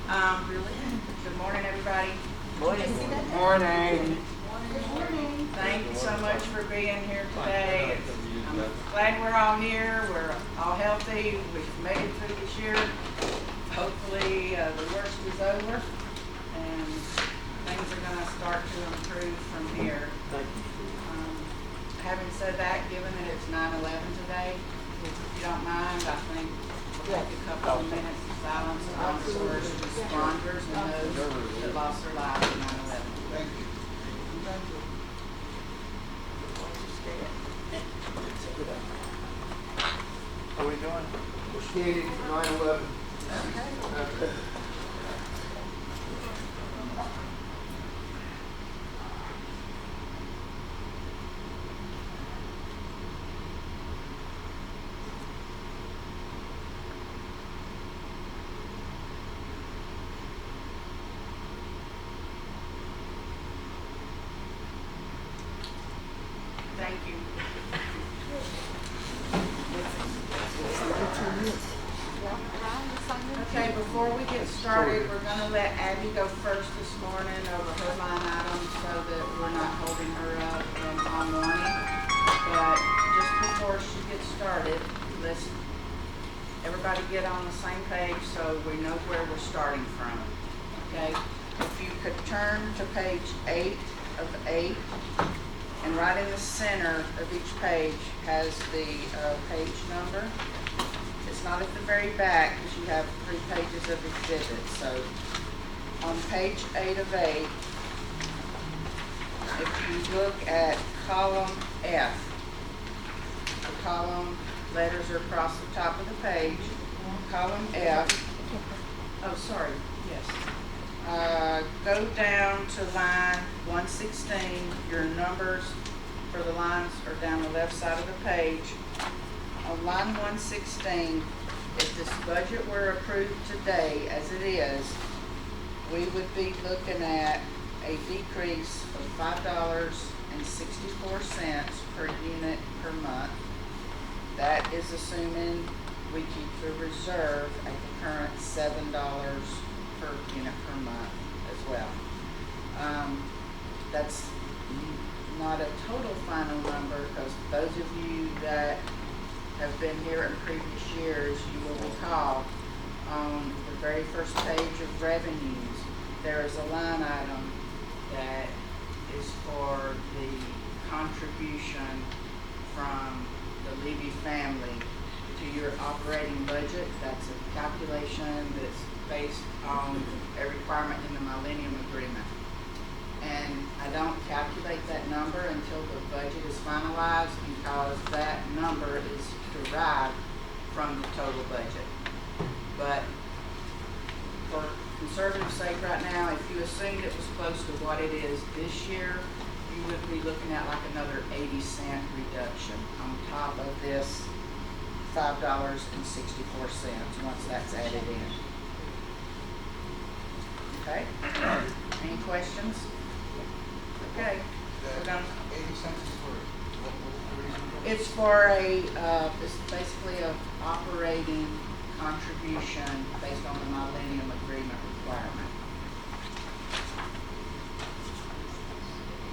Good morning, everybody. Morning. Thank you so much for being here today. I'm glad we're all here. We're all healthy. We've made it through this year. Hopefully, the worst is over and things are going to start to improve from here. Having said that, given that it's 9/11 today, if you don't mind, I think we'll take a couple of minutes of silence to honor the first responders and those that lost their lives in 9/11. Thank you. How are we doing? We're skating for 9/11. Okay. Thank you. Okay, before we get started, we're going to let Abby go first this morning over her line item so that we're not holding her up all morning. But just before she gets started, let's everybody get on the same page so we know where we're starting from. Okay? If you could turn to page 8 of 8, and right in the center of each page has the page number. It's not at the very back because you have 3 pages of exhibits. So on page 8 of 8, if you look at column F, the column letters are across the top of the page. Column F, oh sorry, yes. Go down to line 116. Your numbers for the lines are down the left side of the page. On line 116, if this budget were approved today as it is, we would be looking at a decrease of $5.64 per unit per month. That is assuming we keep the reserve at the current $7 per unit per month as well. That's not a total final number because those of you that have been here in previous years, you will recall on the very first page of revenues, there is a line item that is for the contribution from the Levy family to your operating budget. That's a calculation that's based on a requirement in the Millennium Agreement. And I don't calculate that number until the budget is finalized because that number is derived from the total budget. But for conservative sake right now, if you assumed it was close to what it is this year, you would be looking at like another 80-cent reduction on top of this $5.64 once that's added in. Okay? Any questions? Okay. We're done. 80 cents is for what reason? It's for it's basically a operating contribution based on the Millennium Agreement requirement.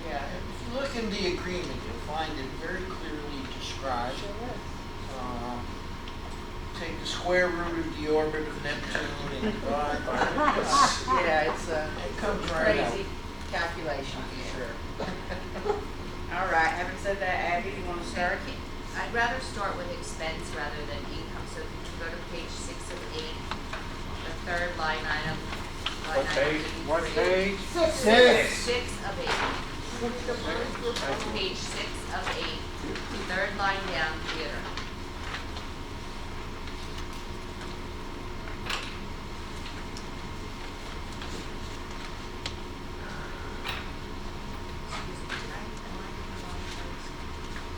Yeah, if you look in the agreement, you'll find it very clearly described. Take the square root of the orbit of Neptune and divide by this. Yeah, it's a It comes right out. crazy calculation for sure. All right, having said that, Abby, you want to start? I'd rather start with expense rather than income, so if you can go to page 6 of 8, the third line item. What page? What page? 6 of 8. Page 6 of 8, third line down, theater. Excuse me, did I am I wrong first?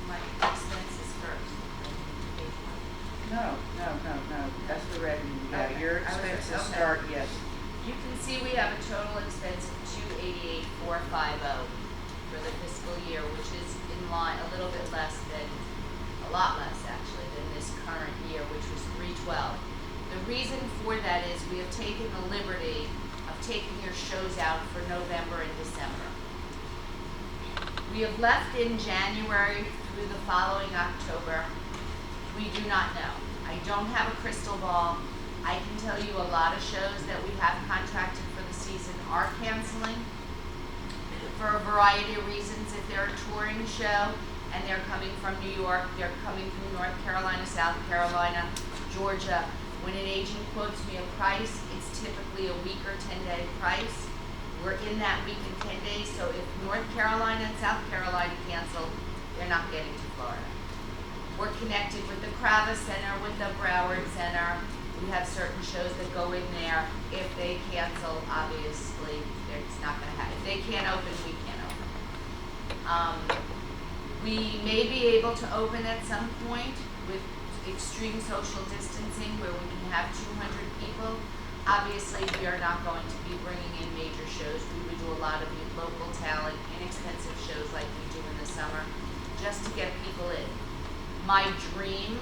My expenses first. Page 1. No. That's the revenue. Yeah, Okay. your I was- expenses okay. start, yes. You can see we have a total expense of $288,450 for the fiscal year, which is in line, a little bit less than, a lot less actually, than this current year, which was $312. The reason for that is we have taken the liberty of taking your shows out for November and December. We have left in January through the following October. We do not know. I don't have a crystal ball. I can tell you a lot of shows that we have contracted for the season are canceling for a variety of reasons. If they're a touring show and they're coming from New York, they're coming from North Carolina, South Carolina, Georgia. When an agent quotes me a price, it's typically a week or 10-day price. We're in that week and 10 days, so if North Carolina and South Carolina cancel, they're not getting to Florida. We're connected with the Kravis Center, with the Broward Center. We have certain shows that go in there. If they cancel, obviously, it's not gonna happen. If they can't open, we can't open. We may be able to open at some point with extreme social distancing where we can have 200 people. Obviously, we are not going to be bringing in major shows. We would do a lot of local talent, inexpensive shows like we do in the summer, just to get people in. My dream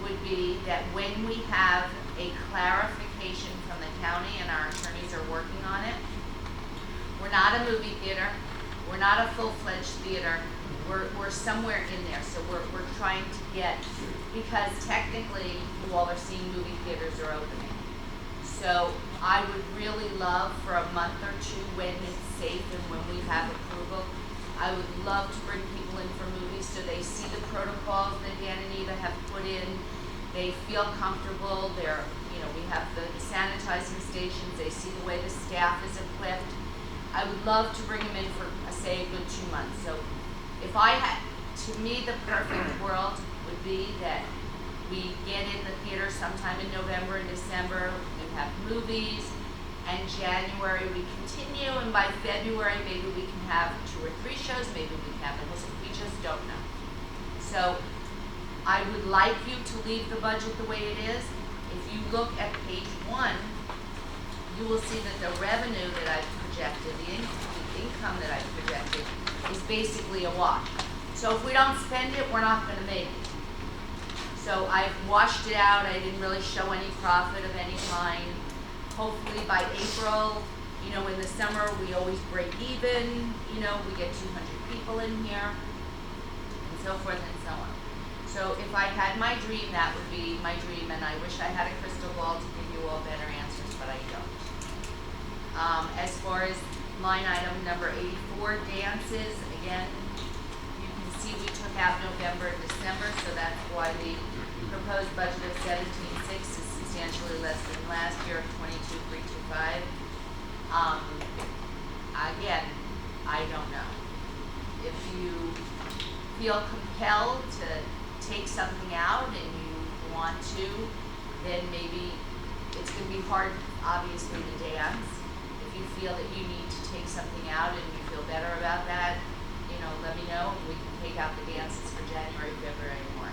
would be that when we have a clarification from the county and our attorneys are working on it, we're not a movie theater, we're not a full-fledged theater, we're somewhere in there. So we're trying to get, because technically you all are seeing movie theaters are opening. So I would really love for a month or two when it's safe and when we have approval, I would love to bring people in for movies so they see the protocols that Dan and Eva have put in. They feel comfortable. They're, we have the sanitizing stations. They see the way the staff is equipped. I would love to bring them in for, say, a good 2 months. So if I had, to me, the perfect world would be that we get in the theater sometime in November and December. We have movies. And January we continue, and by February maybe we can have 2 or 3 shows, maybe we can have the whole thing. We just don't know. So I would like you to leave the budget the way it is. If you look at page 1, you will see that the revenue that I've projected, the income that I've projected, is basically a wash. So if we don't spend it, we're not going to make it. So I've washed it out. I didn't really show any profit of any kind. Hopefully by April, in the summer, we always break even, we get 200 people in here, and so forth and so on. So if I had my dream, that would be my dream, and I wish I had a crystal ball to give you all better answers, but I don't. As far as line item number 84, dances, again, you can see we took out November and December, so that's why the proposed budget of 17.6 is substantially less than last year of 22.325. Again, I don't know. If you feel compelled to take something out and you want to, then maybe it's going to be hard, obviously, to dance. If you feel that you need to take something out and you feel better about that, let me know. We can take out the dances for January, February, and March.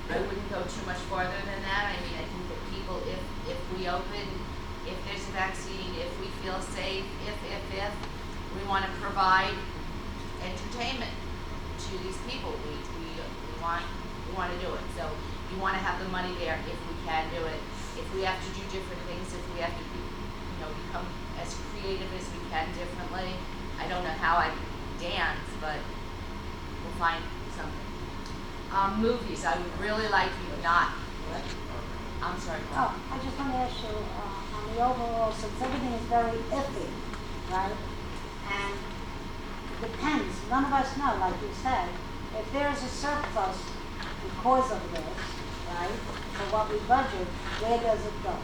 I wouldn't go too much farther than that. I mean, I think that people, if we open, if there's a vaccine, if we feel safe, if we want to provide entertainment to these people, we want to do it. So you want to have the money there if we can do it. If we have to do different things, if we have to become as creative as we can differently. I don't know how I can dance, but we'll find something. Movies, I would really like you not. I'm sorry. Oh, I just want to ask you, on the overall, since everything is very iffy, right? And it depends, none of us know, like you said, if there's a surplus because of this, right, for what we budget, where does it go?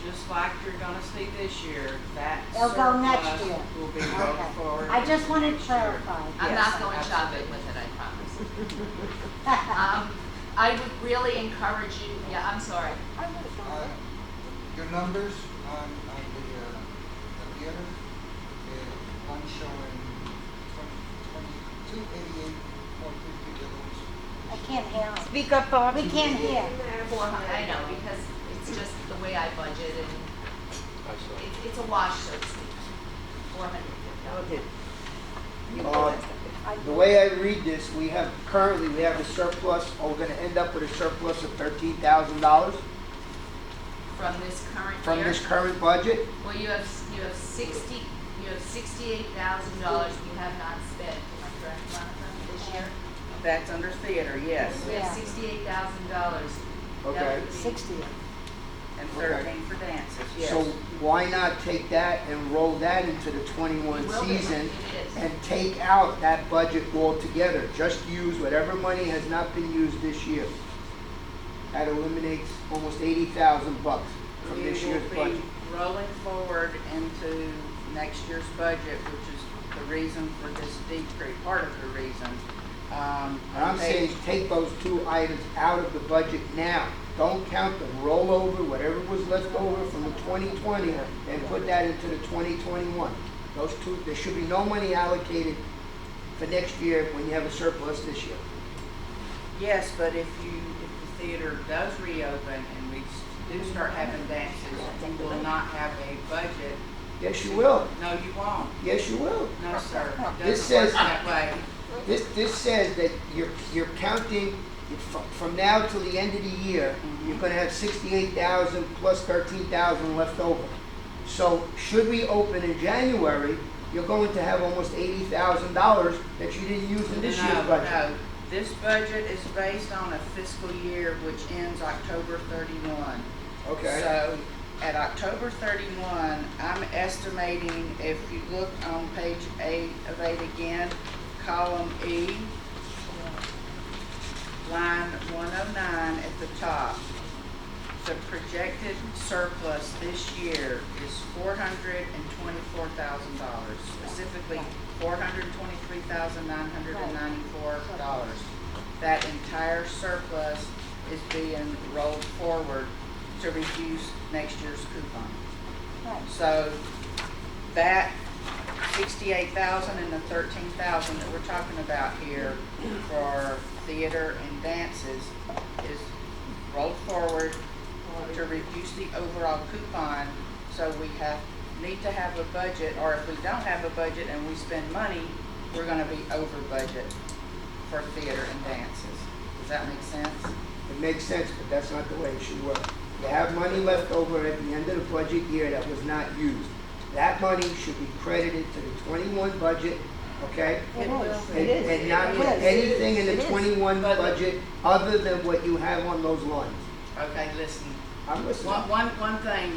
Just like you're gonna see this year, that It'll go next surplus year. will be Okay. rolled forward. I just wanted to next year. clarify. I'm Yes, not going absolutely. shopping with it, I promise. I would really encourage you, I'm sorry. Your numbers on the theater, one showing 2288.50 I can't hear him. Speak up, Bob. We can't hear. I know, because it's just the way I budget, and it's a wash, so to speak. $450. Okay. Uh, The way I read this, we have a surplus, or we're gonna end up with a surplus of $13,000 From this current year. from this current budget. Well, you have $68,000 you have not spent, am I correct, Monica, this year? That's under theater, yes, We have Yeah. $68,000. Okay. 60. and Okay. 13 for dances, yes. So why not take that and roll that into the It 21 will be. season It is. and take out that budget altogether? Just use whatever money has not been used this year. That eliminates almost $80,000 from We this will year's be budget. rolling forward into next year's budget, which is the reason for this decrease, part of the reason. And I'm on saying page- take those two items out of the budget now. Don't count them, roll over whatever was left over from the 2020 and put that into the 2021. Those two, there should be no money allocated for next year when you have a surplus this year. Yes, but if the theater does reopen and we do start having dances, you will not have a budget. Yes, you will. No, you won't. Yes, you will. No, sir. It This doesn't work says- that way. This says that you're counting from now till the end of the year, you're gonna have 68,000 plus 13,000 left over. So should we open in January, you're going to have almost $80,000 that you didn't use in this year's budget. No, this budget is based on a fiscal year which ends October 31. Okay, So at October 31, I'm estimating, if you look on page 8 of 8 again, column E, line 109 at the top. The projected surplus this year is $424,000, specifically $423,994. That entire surplus is being rolled forward to reduce next year's coupon. Right. So that 68,000 and the 13,000 that we're talking about here for theater and dances is rolled forward to reduce the overall coupon. So we need to have a budget, or if we don't have a budget and we spend money, we're gonna be over budget for theater and dances. Does that make sense? it makes sense, but that's not the way it should work. You have money left over at the end of the budget year that was not used. That money should be credited to the 21 budget, okay? It will is. be. And not put It is. anything in It the is. 21 But- budget other than what you have on those lines. Okay, listen. I'm listening. One thing,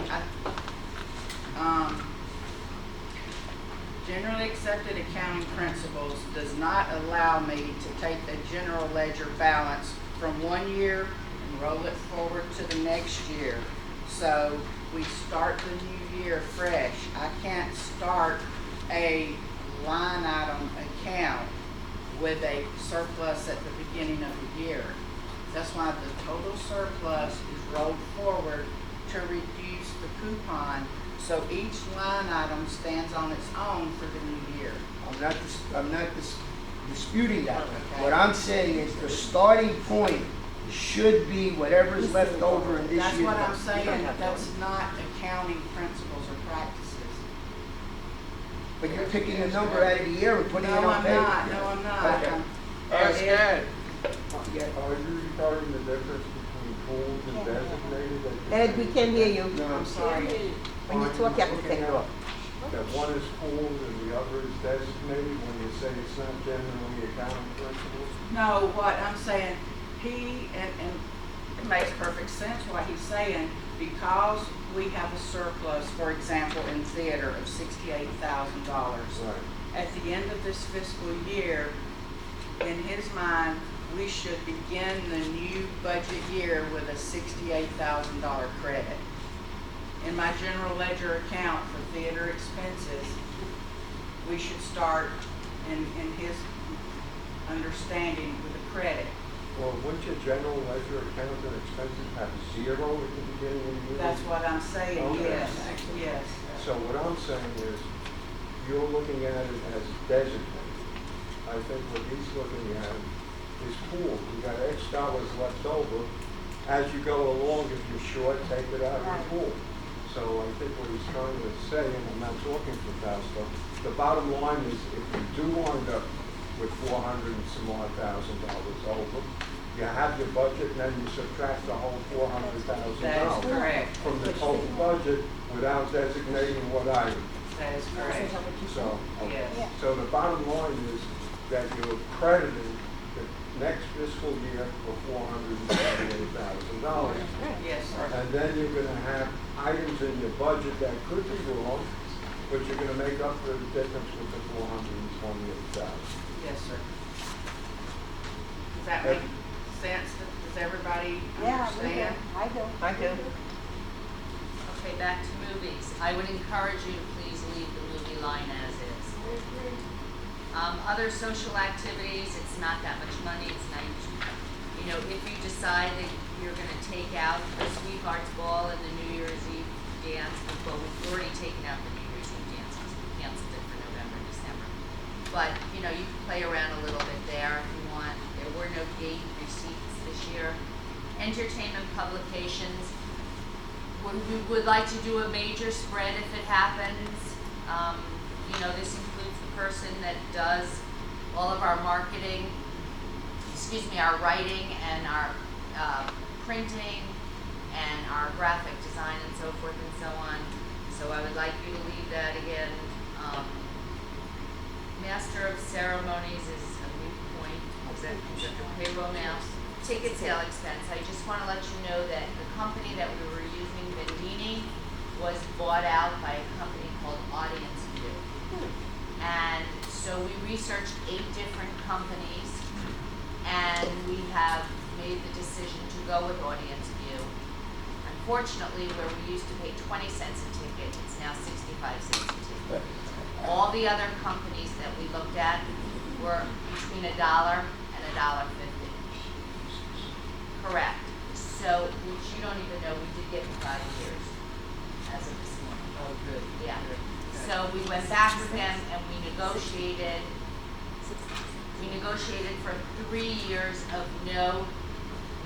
generally accepted accounting principles does not allow me to take the general ledger balance from one year and roll it forward to the next year. So we start the new year fresh. I can't start a line item account with a surplus at the beginning of the year. That's why the total surplus is rolled forward to reduce the coupon, so each line item stands on its own for the new year. I'm not disputing that. Okay. What I'm saying is the starting point should be whatever's left over in this That's year's what I'm budget. saying, that's not accounting principles or practices. But you're picking a number out of the air and putting it No, on I'm paper. not, no, I'm not. Okay. Ask Ed. Yeah. Are you regarding the difference between pools and designated? that you're Ed, we saying can't hear you. No, I'm sorry. When you talk, you have to take it off. That one is pools and the other is designated when you say it's not generally accounting principles? No, what I'm saying, and it makes perfect sense what he's saying, because we have a surplus, for example, in theater of $68,000. Right. At the end of this fiscal year, in his mind, we should begin the new budget year with a $68,000 credit. In my general ledger account for theater expenses, we should start in his understanding with a credit. Well, wouldn't your general ledger account and expenses have zero at the beginning of the year? That's what I'm saying, Okay. yes, yes. So what I'm saying is, you're looking at it as designated. I think what he's looking at is pool. You got X dollars left over. As you go along, if you're short, take it out of the pool. So I think what he's trying to say, and I'm not talking for Fausto, the bottom line is if you do wind up with 400 and some odd thousand dollars over. You have your budget, and then you subtract the whole $400,000 That is correct. from the total budget without designating what item. That is correct. So, Yes. Yeah. so the bottom line is that you're crediting the next fiscal year for $478,000. Yes, sir. And then you're gonna have items in your budget that could be wrong, but you're gonna make up for the difference with the 428,000. Yes, sir. Does that make sense? Does everybody Yeah, we do. understand? I do. I do. Okay, back to movies. I would encourage you to please leave the movie line as is. Other social activities, it's not that much money, it's nice. You know, if you decide that you're gonna take out the Sweethearts Ball and the New Year's Eve dance, well, we've already taken out the New Year's Eve dance, because we canceled it for November and December. But, you know, you can play around a little bit there if you want. There were no gate receipts this year. Entertainment publications, we would like to do a major spread if it happens. You know, this includes the person that does all of our marketing, our writing and our printing and our graphic design and so forth and so on. So I would like you to leave that again. Master of Ceremonies is a moot point. Is that the payroll now? Ticket sale expense. I just want to let you know that the company that we were using, Vendini, was bought out by a company called Audience View. And so we researched 8 different companies, and we have made the decision to go with Audience View. Unfortunately, where we used to pay 20 cents a ticket, it's now 65 cents a ticket. All the other companies that we looked at were between $1 and $1.50. Correct. So, which you don't even know, we did get 5 years as of this morning. Oh, good. Yeah. Good. So we went back with them and we negotiated for 3 years of no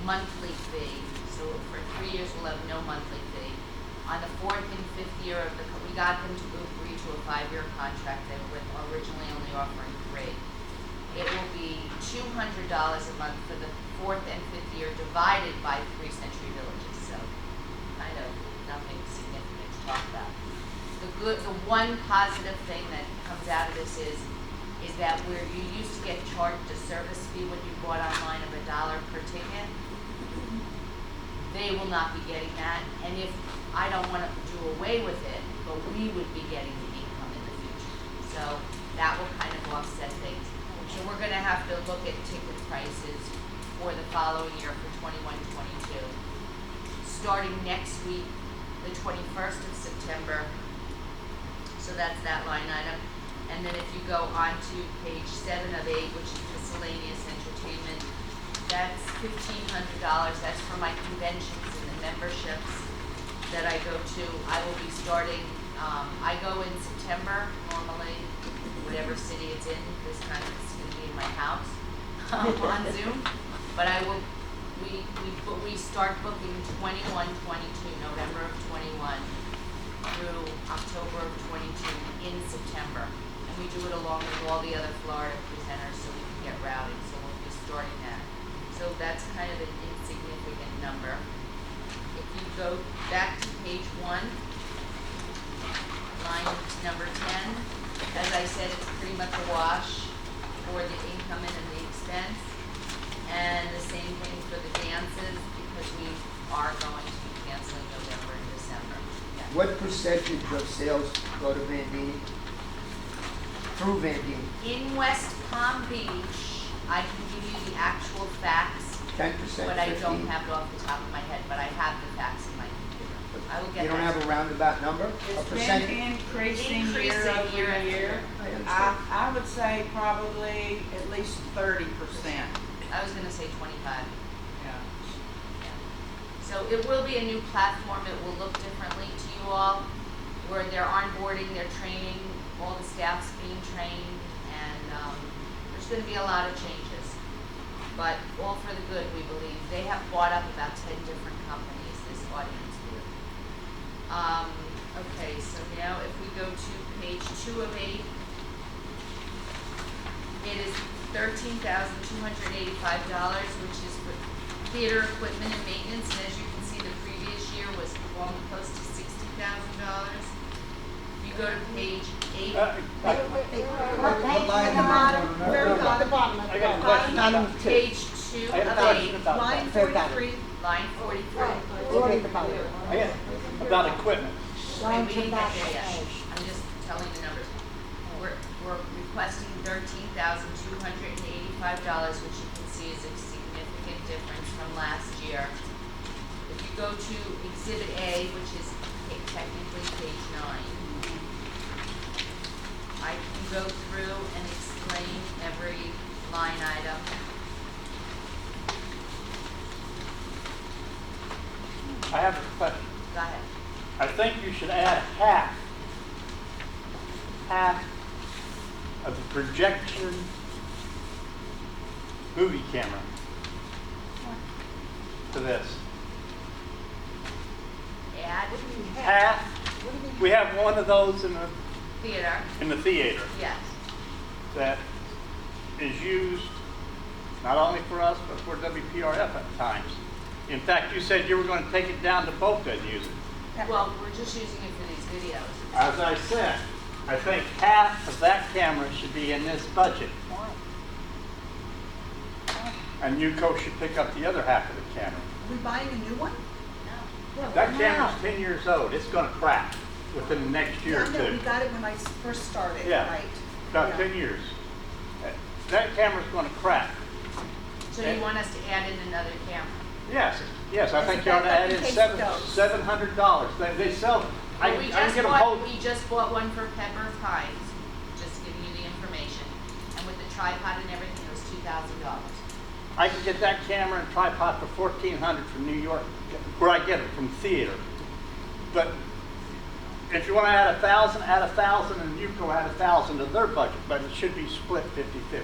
monthly fee. So for 3 years we'll have no monthly fee. On the 4th and 5th year of we got them to agree to a 5-year contract. They were originally only offering 3. It will be $200 a month for the 4th and 5th year divided by 3 Century Villages. So kind of nothing significant to talk about. The one positive thing that comes out of this is that where you used to get charged a service fee when you bought online of $1 per ticket, they will not be getting that. And if I don't want to do away with it, but we would be getting the income in the future. So that will kind of offset things. So we're going to have to look at ticket prices for the following year for 21-22. Starting next week, the 21st of September. So that's that line item. And then if you go on to page 7 of 8, which is miscellaneous entertainment, that's $1,500. That's for my conventions and the memberships that I go to. I will be starting, I go in September, normally, whatever city it's in. This time it's going to be in my house on Zoom. But we start booking 21-22, November of 21 through October of 22 in September. And we do it along with all the other Florida presenters so we can get routing. So we'll be starting that. So that's kind of an insignificant number. If you go back to page 1, line number 10, as I said, it's pretty much a wash for the income and the expense. And the same thing for the dances, because we are going to be canceling November and December. Yeah. What percentage of sales go to Vandini? Through Vandini? In West Palm Beach, I can give you the actual facts, 10%, 15%? but I don't have it off the top of my head, but I have the facts in my computer. I will get You don't that. have a roundabout number? A It's been percentage? increasing year Increasing over year after year. year. I understand. I would say probably at least 30%. I was gonna say 25. Yeah. So it will be a new platform. It will look differently to you all, where they're onboarding, they're training, all the staff's being trained, and there's going to be a lot of changes. But all for the good, we believe. They have bought up about 10 different companies, this Audience View. Okay, so now if we go to page 2 of 8, it is $13,285, which is for theater equipment and maintenance, and as you can see, the previous year was almost close to $60,000. If you go to page 8, What page What line is it number? on? Very bottom. I got a question about, page 2 I got a of question 8, about Line that. Very bad. 43. line 43. We'll read the bottom. I got, about equipment. Line We to didn't that get there yet. page. I'm just telling the numbers. We're requesting $13,285, which you can see is a significant difference from last year. If you go to Exhibit A, which is technically page 9, I can go through and explain every line item. I have a question. Go ahead. I think you should add half of the projection movie camera to this. Add Half, we have one of those in theater, the theater yes. that is used not only for us, but for WPRF at times. In fact, you said you were going to take it down to Boca and use it. Well, we're just using it for these videos. As I said, I think half of that camera should be in this budget. And UCO should pick up the other half of the camera. Are we buying a new one? Yeah, That why camera's not? 10 years old. It's going to crack within the next year Yeah, or I know, we two. got it when I first started, Yeah. right? About Yeah. 10 years. That camera's going to crack. So you want us to add in another camera? Yes, yes, I As think a you ought to backup add in in case it goes. $700. They sell, I Well, we can just get them bought, whole. we just bought one for Pepper Pines, just giving you the information. And with the tripod and everything, it was $2,000. I can get that camera and tripod for $1,400 from New York, where I get it from theater. But if you want to add 1,000, add 1,000, and UCO add 1,000 to their budget, but it should be split 50-50.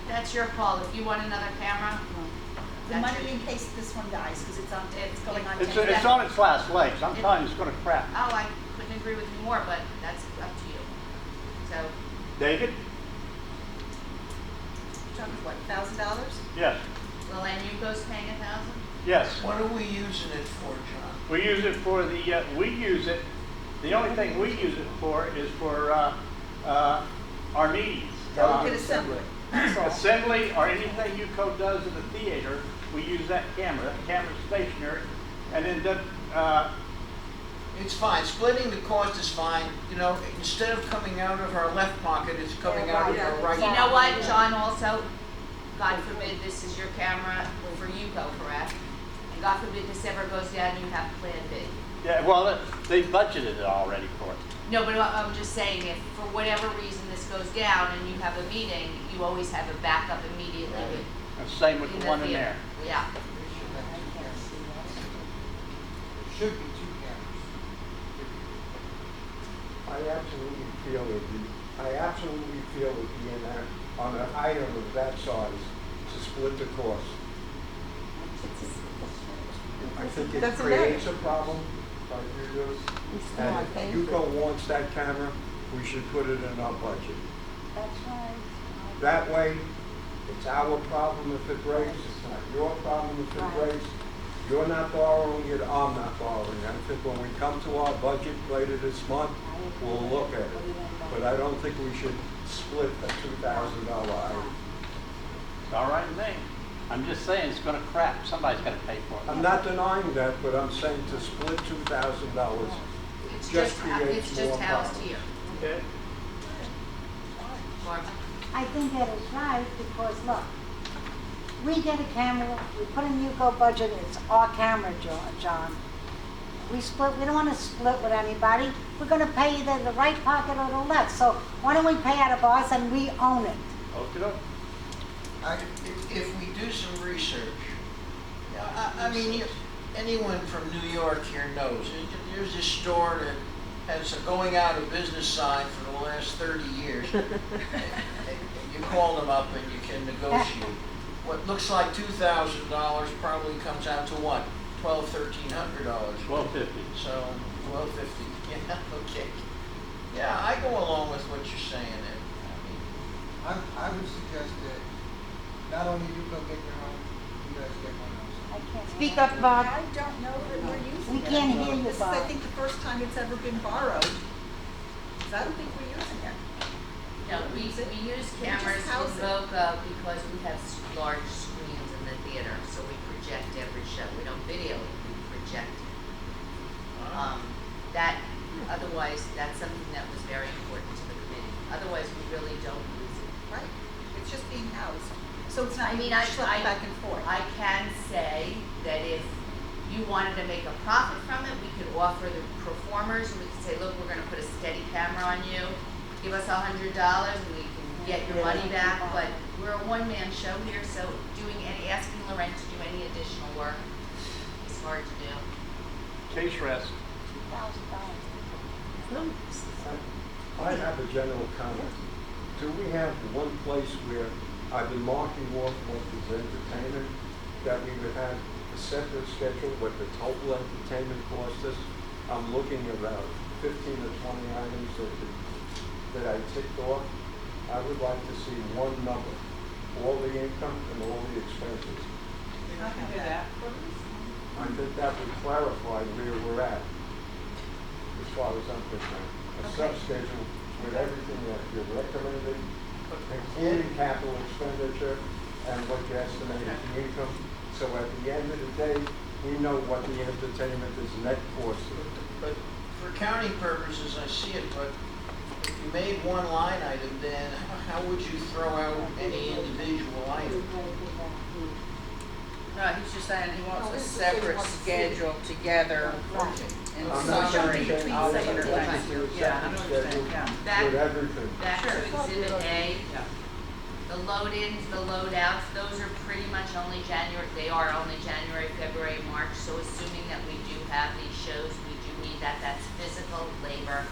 That's your call. If you want another camera, The that's money your. in case this one dies, because it's going on. It's 10 on its last legs. I'm telling you, it's going to crack. Oh, I couldn't agree with you more, but that's up to you. So, David? John, what, $1,000? Yes. well, and UCO's paying 1,000? Yes. What are we using it for, John? We use it for the, the only thing we use it for is for our meetings. Delegate assembly, that's all. Assembly or anything UCO does in the theater, we use that camera. That camera's stationary. And then It's fine, splitting the cost is fine, you know, instead of coming out of our left pocket, it's coming out of Yeah, our right. You know what, John, also, God forbid this is your camera for UCO, correct? And God forbid this ever goes down, you have Plan B. yeah, well, they budgeted it already for it. No, but I'm just saying, if for whatever reason this goes down and you have a meeting, you always have a backup immediately with. And same with in the one in theater. there. Yeah. There should be two cameras. I absolutely feel it would be in there on an item of that size to split the cost. I think it Doesn't creates a problem if I do this. We still are And paying if for it. UCO wants that camera, we should put it in our budget. That's right. That way, it's our problem if it breaks, it's not your problem if it Right. breaks. You're not borrowing it, I'm not borrowing it. I think when we come to our budget later this month, we'll look at it. But I don't think we should split a $2,000 item. It's all right with me. I'm just saying it's gonna crack. Somebody's gotta pay for it. I'm not denying that, but I'm saying to split $2,000 It's just just creates more housed problems. here. Okay. Barbara? I think that is right, because look, we get a camera, we put in UCO budget, it's our camera, John. We don't wanna split with anybody, we're gonna pay either the right pocket or the left, so why don't we pay out of ours and we own it? Okay. If we do some research, I mean, anyone from New York here knows, there's this store that has a going out of business sign for the last 30 years. You call them up and you can negotiate. What looks like $2,000 probably comes out to what? $1,200, $1,300. $1,250. So, $1,250, yeah, okay. Yeah, I go along with what you're saying there. I mean, I would suggest that not only you go get your own, you guys get one also. I can't. Speak hear up, you. Bob. I don't know that we're using We it. can't hear you, This is, I Bob. think, the first time it's ever been borrowed. 'Cause I don't think we're using it. No, we use cameras in house it. Voca because we have large screens in the theater, so we project every show. We don't video it, we project it. Otherwise, that's something that was very important to the committee. Otherwise, we really don't use it. Right. It's just being housed. So it's not I mean, being schlepped back and forth. I can say that if you wanted to make a profit from it, we could offer the performers, we could say, look, we're gonna put a steady camera on you, give us $100 and we can get your money back, but we're a one-man show here, so asking Loren to do any additional work is hard to do. Case rest. I have a general comment. Do we have one place where I've been marking off what is entertainment, that we would have a separate schedule, what the total entertainment cost us? I'm looking about 15 or 20 items that I ticked off. I would like to see one number, all the income and all the expenses. I can do that. I think that would clarify where we're at, as far as I'm concerned. A sub-schedule with everything that you're recommending, including capital expenditure and what you estimate is the income. So at the end of the day, we know what the entertainment is net cost. But for accounting purposes, I see it, but if you made one line item, then how would you throw out any individual item? No, he's just saying he wants a separate schedule together in I'm not summary. saying All the I'll entertainment. do a Yeah, I know separate what you're saying, schedule yeah. Back, with everything. back to Exhibit A, Yeah. the load-ins, the load-outs, those are pretty much only January, February, March, so assuming that we do have these shows, we do need that, that's physical labor,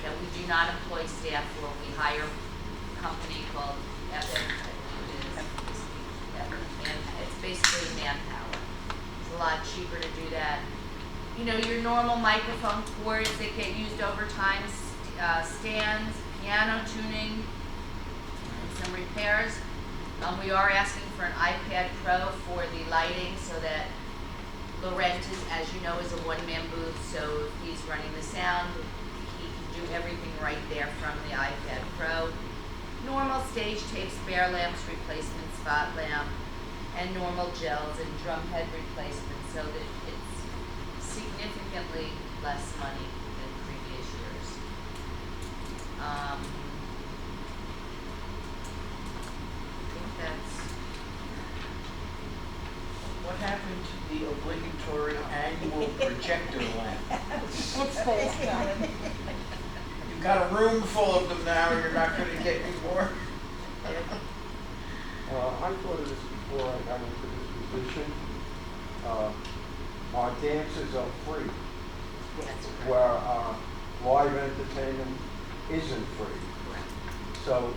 that we do not employ staff for, we hire a company called Epic, I believe it is. It's basically manpower. It's a lot cheaper to do that. You know, your normal microphone cords that get used over time, stands, piano tuning, and some repairs. We are asking for an iPad Pro for the lighting so that Laurent is, as you know, is a one-man booth, so if he's running the sound, he can do everything right there from the iPad Pro. Normal stage tape, spare lamps, replacement spot lamp, and normal gels and drum head replacement, so that it's significantly less money than previous years. I think that's, What happened to the obligatory annual projector lamp? It's there. You've got a room full of them now, you're not gonna get any more? I thought of this before I got into this position. Our dances are free, that's where our live entertainment isn't free. So,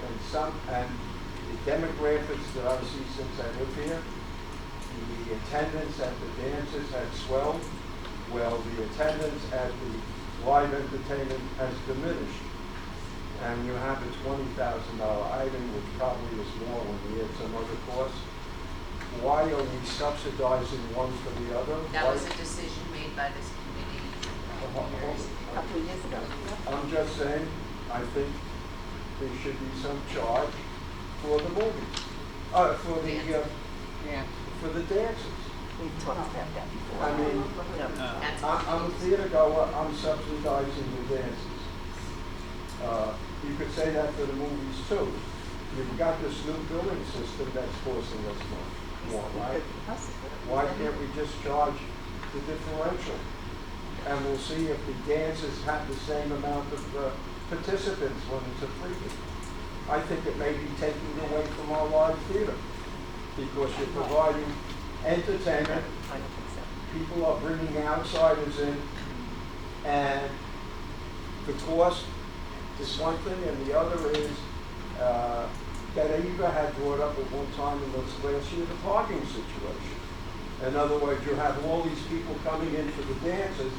and the demographics that I see since I live here, the attendance at the dances has swelled, well, the attendance at the live entertainment has diminished. And you have a $20,000 item, which probably is more when you add some other costs. Why are we subsidizing one for the other? That Why- was a decision made by this committee years ago. A couple of years ago. I'm just saying, I think there should be some charge for the movies, Yeah. for the dances. We've talked about that before. I mean, That's I'm a theater goer, I'm subsidizing the dances. You could say that for the movies too. You've got this new billing system that's costing us more, right? Why can't we just charge the differential? And we'll see if the dances have the same amount of participants when it's a freebie. I think it may be taking away from our live theater because you're providing entertainment. I don't think so. People are bringing outsiders in, and the cost is one thing, and the other is that Eva had brought up at one time in this last year, the parking situation. In other words, you have all these people coming in for the dances,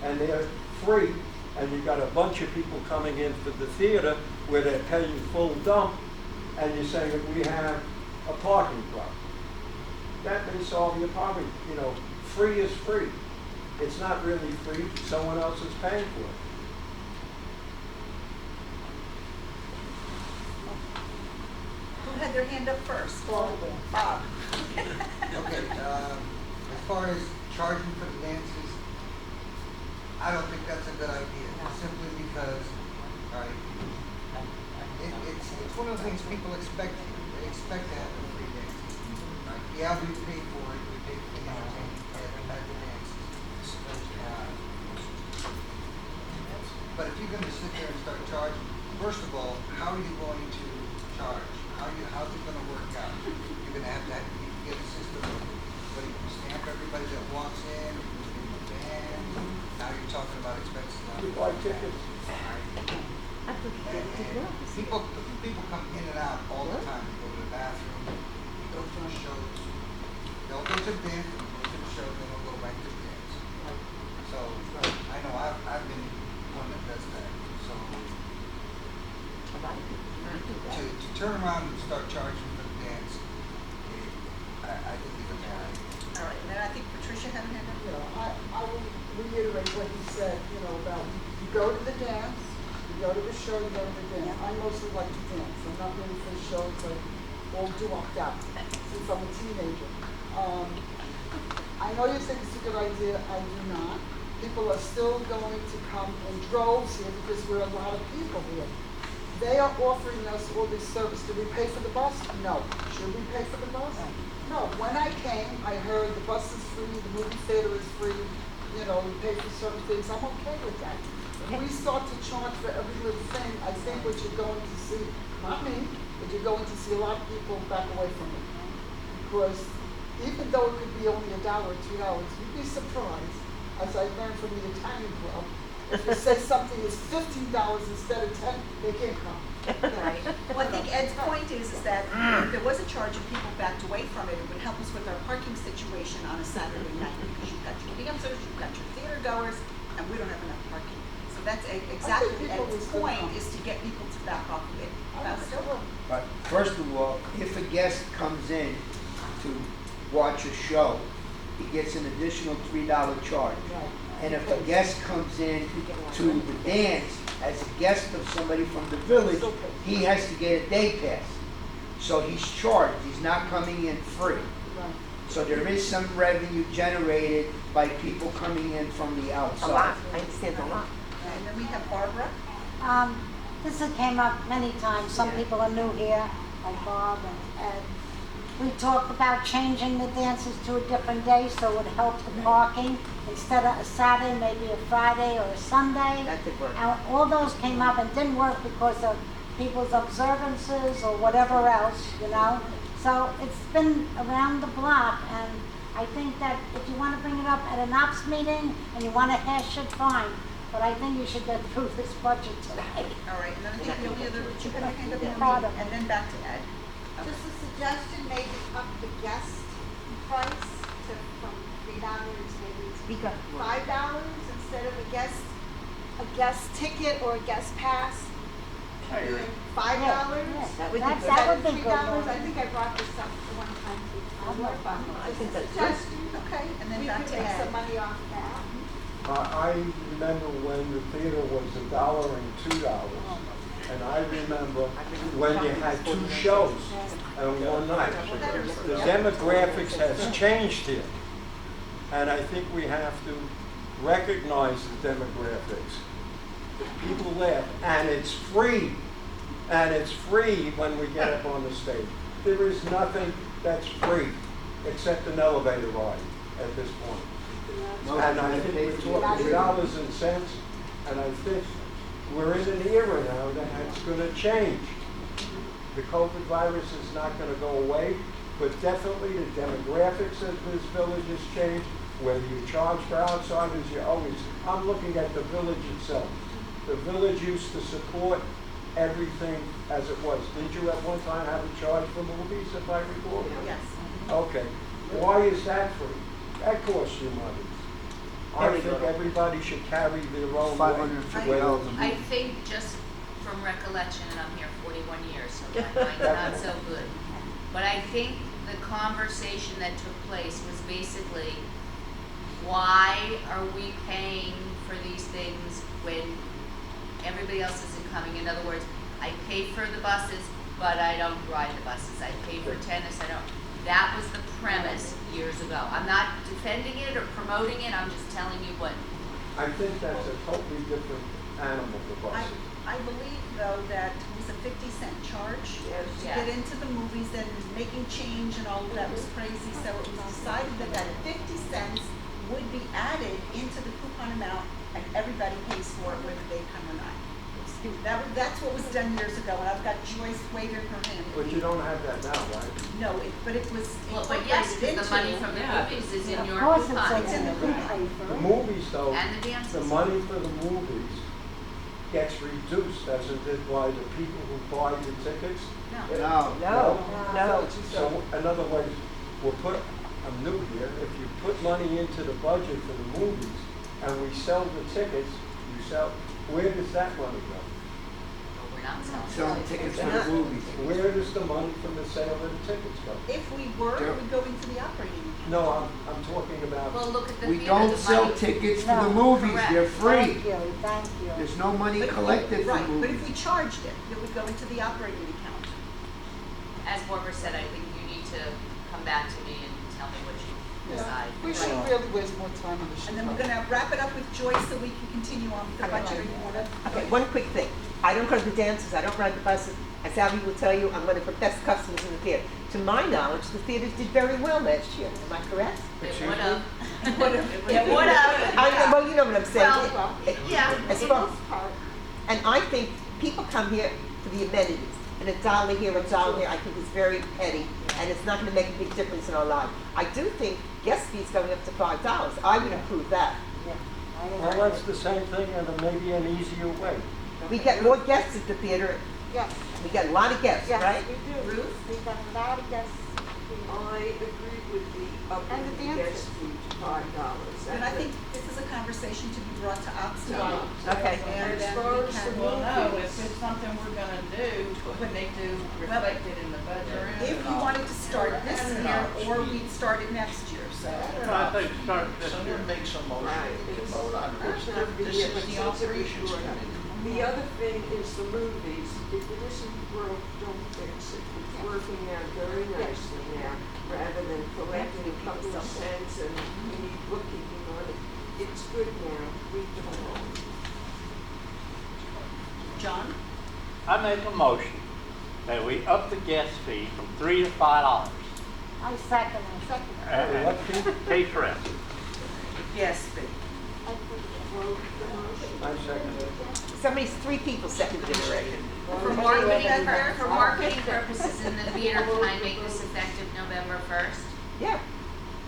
and they're free, and you've got a bunch of people coming in for the theater where they're paying full dump, and you're saying that we have a parking problem. That may solve your problem, you know, free is free. It's not really free, someone else is paying for it. Who had their hand up first? Bob. Bob. Okay, as far as charging for the dances, I don't think that's a good idea, simply because, right, it's one of the things people expect here. They expect to have a free dance. Right? Yeah, we pay for it, we pay for the entertainment, at the dances. But if you're gonna sit there and start charging, first of all, how are you going to charge? How's it gonna work out? You're gonna have to get a system of, what, you stamp everybody that walks in, you put in the band, now you're talking about expenses on. You buy tickets. People come in and out all the time, they go to the bathroom, they go to the shows, they'll go to the dance, they'll go to the show, then they'll go back to the dance. So, I know, I've been one that does that, so. To turn around and start charging for the dance, I think it's a bad idea. All right, and then I think Patricia had her hand up. I will reiterate what he said, about you go to the dance, you go to the show, you go to the dance. I mostly like to dance. I'm not really for shows like all do-upped out since I'm a teenager. I know you think it's a good idea, I do not. People are still going to come in droves here because we're a lot of people here. They are offering us all this service. Do we pay for the bus? No. Should we pay for the bus? No. When I came, I heard the bus is free, the movie theater is free, we pay for certain things. I'm okay with that. If we start to charge for every little thing, I think what you're going to see, not me, but you're going to see a lot of people back away from it. Because even though it could be only $1 or $2, you'd be surprised, as I learned from the Italian club, if you say something is $15 instead of $10, they can't come. Right. Well, I think Ed's point is that if there was a charge and people backed away from it, it would help us with our parking situation on a Saturday night, because you've got your dancers, you've got your theater goers, and we don't have enough parking. So that's exactly people Ed's will point, come. is to get people to back off of it I faster. will. But first of all, if a guest comes in to watch a show, he gets an additional $3 charge. Right. And if a guest comes in to the dance as a guest of somebody from the village, he has to get a day pass. So he's charged, he's not coming in free. Right. So there is some revenue generated by people coming in from the outside. I understand a lot. And then we have Barbara. This has came up many times. Some people are new here, like Bob and Ed. We talked about changing the dances to a different day so it would help the parking. Instead of a Saturday, maybe a Friday or a Sunday. That could work. And all those came up and didn't work because of people's observances or whatever else, So it's been around the block, and I think that if you want to bring it up at an ops meeting and you want to hash it, fine. But I think you should get through this budget today. All right, and then I think the only other, you had your hand up, Part Maureen, of it. and then back to Ed. Just a suggestion, maybe up the guest price to, from $3, maybe Speak up. $5 instead of a guest ticket or a guest pass. I agree. $5? Yeah, That would be that- good. that would be $3. good. I think I brought this up one time before. I think that's good. Suggestion, Okay, and then we back could to make Ed. some money off that. I remember when the theater was $1 and $2. And I remember when you had 2 shows on one night. The demographics has changed here. And I think we have to recognize the demographics. People laugh, and it's free. And it's free when we get up on the stage. There is nothing that's free except an elevator ride at this point. And I think we're talking dollars and cents, and I think we're in an era now that's going to change. The COVID virus is not going to go away, but definitely the demographics of this village has changed. Whether you charge for outsiders, I'm looking at the village itself. The village used to support everything as it was. Did you at one time have a charge for movies, if I recall? Yes. Okay. Why is that free? That costs you money. I think everybody should carry their own weight. $550. I think just from recollection, and I'm here 41 years, so my mind's not so good. But I think the conversation that took place was basically, why are we paying for these things when everybody else isn't coming? In other words, I pay for the buses, but I don't ride the buses. I pay for tennis, I don't. That was the premise years ago. I'm not defending it or promoting it, I'm just telling you what. I think that's a totally different animal, the buses. I believe though that it was a 50-cent charge to Yeah. get into the movies, then making change and all of that was crazy, so it was decided that that 50 cents would be added into the coupon amount and everybody pays for it whether they come or not. That's what was done years ago, and I've got Joyce waving her hand. But you don't have that now, right? No, but it was Well, but yes, incorporated because the money into- from the movies is in Of your course it's coupon. in there, we pay for The it. movies though, And the dances. the money for the movies gets reduced, doesn't it, by the people who buy the tickets? No. No. No. So, in other words, I'm new here, if you put money into the budget for the movies and we sell the tickets, where does that money go? Well, we're not selling. Selling tickets for the movies. Where does the money from the sale of the tickets go? If we were, it would go into the operating account. No, I'm talking about. Well, look at the We theater, don't the sell money- tickets for the No. movies, Correct. they're free. Thank you, thank you. There's no money But- collected for Right, but if movies. we charged it, it would go into the operating account. As Barbara said, I think you need to come back to me and tell me what you decide. We shouldn't really waste more time on this. And then we're gonna wrap it up with Joyce so we can continue on with the budget. Okay, one quick thing. I don't go to the dances, I don't ride the buses. As Abby will tell you, I'm one of the best customers in the theater. To my knowledge, the theaters did very well last year. Am I correct? It would have. It would've. It would have. Well, you know what I'm saying. Well, yeah. As far- And I think people come here for the amenities. And $1 here, $1 there, I think is very petty, and it's not gonna make a big difference in our life. I do think guest fees going up to $5. I would approve that. Yeah, I agree. Well, that's the same thing and maybe an easier way. We get more guests at the theater. Yes, We get a lot of guests, yes, right? we do. Ruth? We've got a lot of guests. I agree with the And the upping the dances. guest fee to $5. And I think this is a conversation to be brought to Oxnard. Okay. And As then far we as can, the Well, no, if it's something we're gonna do, we need to reflect it in the budget. if you wanted to start this year, or we'd start it next year, so. I think start this year. Someone makes a motion, we can vote on it. This is the operations committee. The other thing is the movies. If it isn't broke, don't fix it. It's working out very nicely now, rather than collecting a couple of cents and we need bookkeeping on it. It's good now. Leave it alone. John? I make a motion that we up the guest fee from $3 to $5. I second it. And pay for it. Yes, but Vote the motion. I second it. Three people seconded it already. For marketing purposes in the theater, can I make this effective November 1st? Yeah.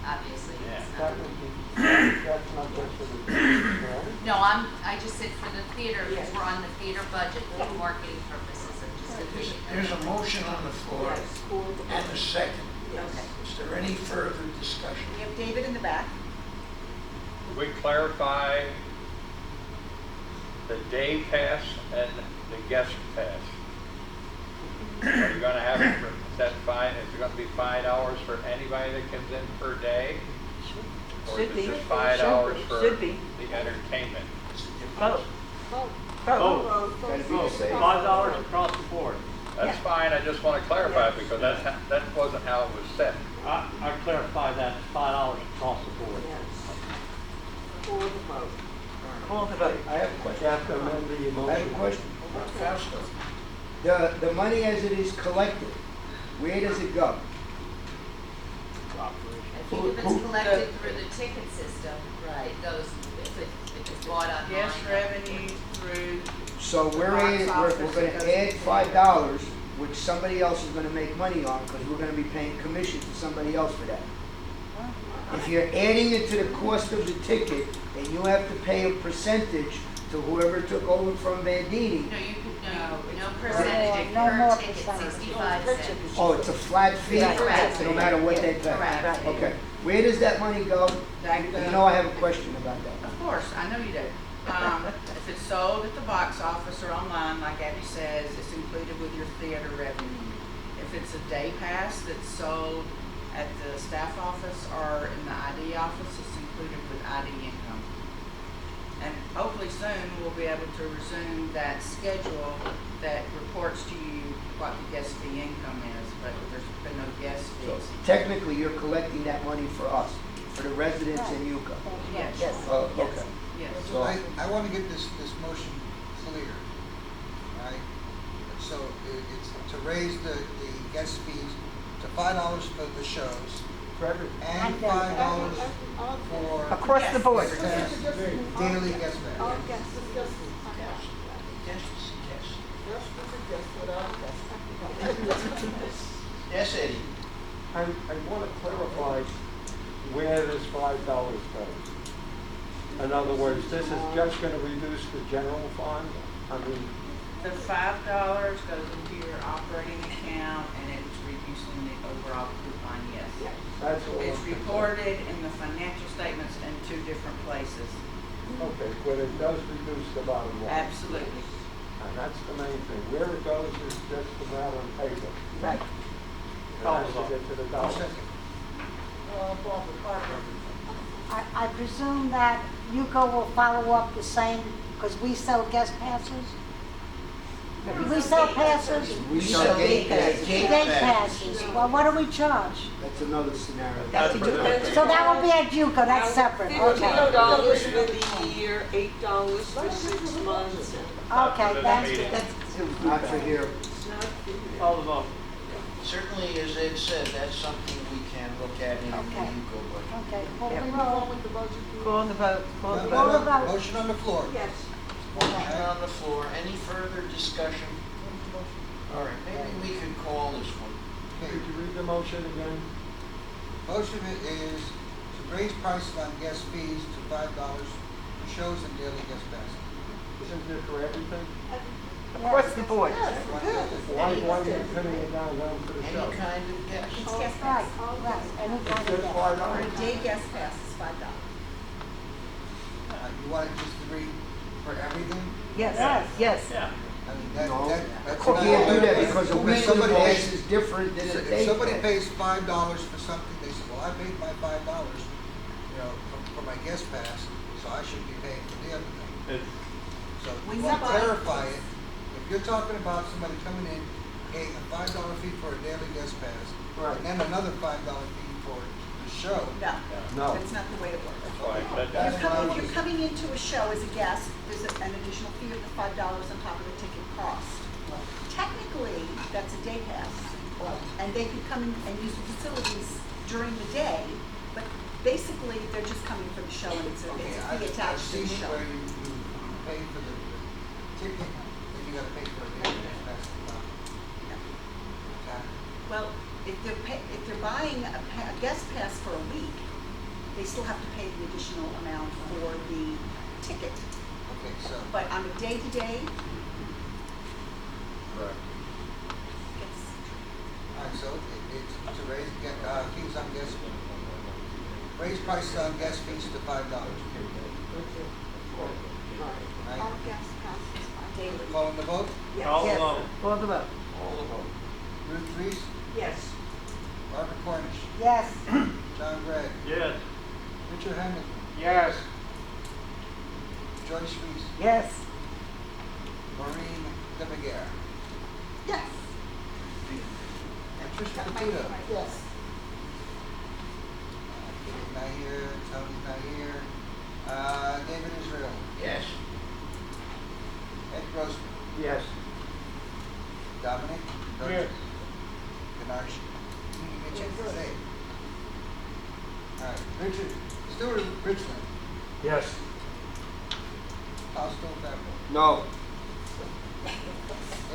Obviously, Yeah. it's That not. would be, that's not just for the, right? No, I just said for the theater, because we're on the theater budget for marketing purposes, I'm just saying. There's a motion on the floor Yes, for the and a second. Yes. Is there any further discussion? We have David in the back. We clarify the day pass and the guest pass. Are you gonna have it for, is that fine, is it gonna be $5 for anybody that comes in per day? Or Should is be. it just $5 for Should be. the entertainment? Vote. Vote. Oh, Gotta be the same. $5 across the board. That's fine, I just wanna clarify it because that wasn't how it was set. I clarify that, $5 across the board. Yes. For the vote. Call the vote. I have a question. You have to amend the I have a motion. question. Fausto? The money as it is collected, where does it go? I think if it's collected through the ticket system, it goes, if it's bought online. guest revenue through, So we're gonna add $5, which somebody else is gonna make money on, because we're gonna be paying commission to somebody else for that. If you're adding it to the cost of the ticket, then you have to pay a percentage to whoever took over from Bandini. No, no percentage, No more per ticket, percentage. 65 cents. Oh, it's a flat fee? Correct. No matter what they pay? Correct. Okay, where does that money go? that, You know I have a question about that. of course, I know you do. If it's sold at the box office or online, like Abby says, it's included with your theater revenue. If it's a day pass that's sold at the staff office or in the ID office, it's included with ID income. And hopefully soon, we'll be able to resume that schedule that reports to you what the guest fee income is, but there's been no guest So fees. technically, you're collecting that money for us, for the residents in Yucca. Yes. Yes. Oh, okay. Yes. So- I want to get this motion clear, all right? So it's to raise the guest fees to $5 for the shows For every, and $5 for Across the board. guest pass, daily guest pass. All guests, the guest fee. Yes, yes. Guest is a guest without a guest. Yes, Eddie? I want to clarify where this $5 goes. In other words, this is just going to reduce the general fund? I mean, The $5 goes into your operating account and it's reducing the overall coupon, yes. that's all. It's I'm concerned. reported in the financial statements in 2 different places. Okay, but it does reduce the bottom line. Absolutely. And that's the main thing. Where it goes is just a matter of paper. Right. It has to get to the dollar. I presume that Yuko will follow up the same, because we sell guest passes? We sell passes? We sell gate passes. Gate Gate passes. Well, what do we charge? That's another scenario. That's a good. So that will be at Yuko, that's separate, okay. $15 for the year, $8 for 6 months. Okay, that's meeting. good. That's Not for here. Call the vote. Certainly, as Ed said, that's something we can look at in the Okay. UCO budget. Okay, call Yeah. the Go on roll. with the budget. Call on the vote, call the Call vote. the vote. Motion on the floor. Yes. Motion on the floor. Any further discussion? All right, maybe we could call this one. Okay. Could you read the motion again? Motion is to raise prices on guest fees to $5 for shows and daily guest passes. Isn't it for everything? Across the board. Why are you putting it down for the show? Any kind of guest? It's guest Right, pass. right, any kind of Just guest. For a $5? day guest pass is $5. You want it just to read for everything? Yes, Yes. yes. Yeah. I mean, No. that's You not. can't do that because a If weekly somebody pass pays- is different than a If day somebody pass. pays $5 for something, they say, well, I paid my $5, for my guest pass, so I should be paying for the other thing. So When you you want to buy- clarify it, if you're talking about somebody coming in, paying a $5 fee for a daily guest pass, Right. and then another $5 fee for the show. No, No. that's not the way it works. That's why I said That's that. why I If you're was- coming into a show as a guest, there's an additional fee of the $5 on top of the ticket cost. Technically, that's a day pass, and they could come in and use the facilities during the day, but basically, they're just coming for the show, and it's a Okay, fee I've attached to seen the it show. where you pay for the ticket, then you gotta pay for a daily guest pass. Okay. Well, if they're buying a guest pass for a week, they still have to pay the additional amount for the ticket. Okay, so, But on a day-to-day, Correct. it's, all right, so it's to raise, fees on guest, raise prices on guest fees to $5. Right? All guest passes are daily. Calling the vote? Call the Yes. vote. Call the vote. All the vote. Ruth Reese, Yes. Barbara Cornish, Yes, John Gregg, Yes. Richard Hamilton, Yes. Joyce Reese, Yes. Maureen DeMiguer, Yes. and Tricia That might be Patuto. right. Yes. Katie's not here, Tony's not here. David Israel, Yes. Ed Grossman, Yes. Dominic. Yes. Ganache. You didn't get a chance to say it. All right, Richard, Stuart Richland, Yes. Fausto Fabro, No,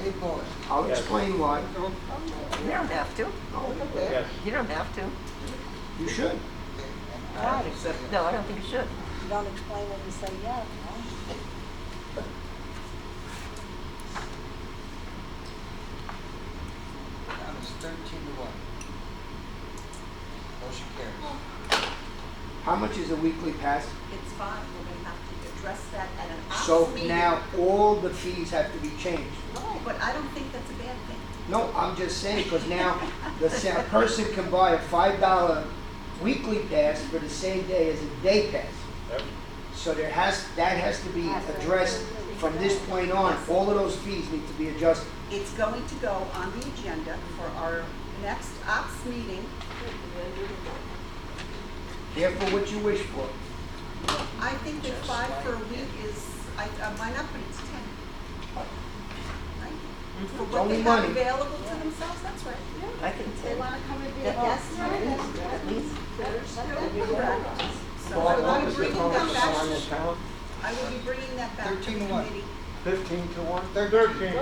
Dave Bowen, I'll Yes. explain why. You don't have to. Yes. You don't have to. You should. okay, and I don't think so. No, I don't think you should. you don't explain when you say yes, no? Count is 13-1. Motion carries. How much is a weekly pass? It's fine, we're gonna have to do. address that at an ops So meeting. now all the fees have to be changed. No, but I don't think that's a bad thing. No, I'm just saying, because now a person can buy a $5 weekly pass for the same day as a day pass. Yep. So that has to be addressed from this point on. All of those fees need to be adjusted. It's going to go on the agenda for our next ops meeting. Careful what you wish for. I think that 5 for a week is, why not put it to 10? Right? For It's what only they have money. available to themselves, that's right. I think They 10. wanna come and be a Yeah. guest, At least. So What I will is be the bringing total that back, assignment count? I will be bringing that back to the 13 to 1. committee. 15 to 1? 13.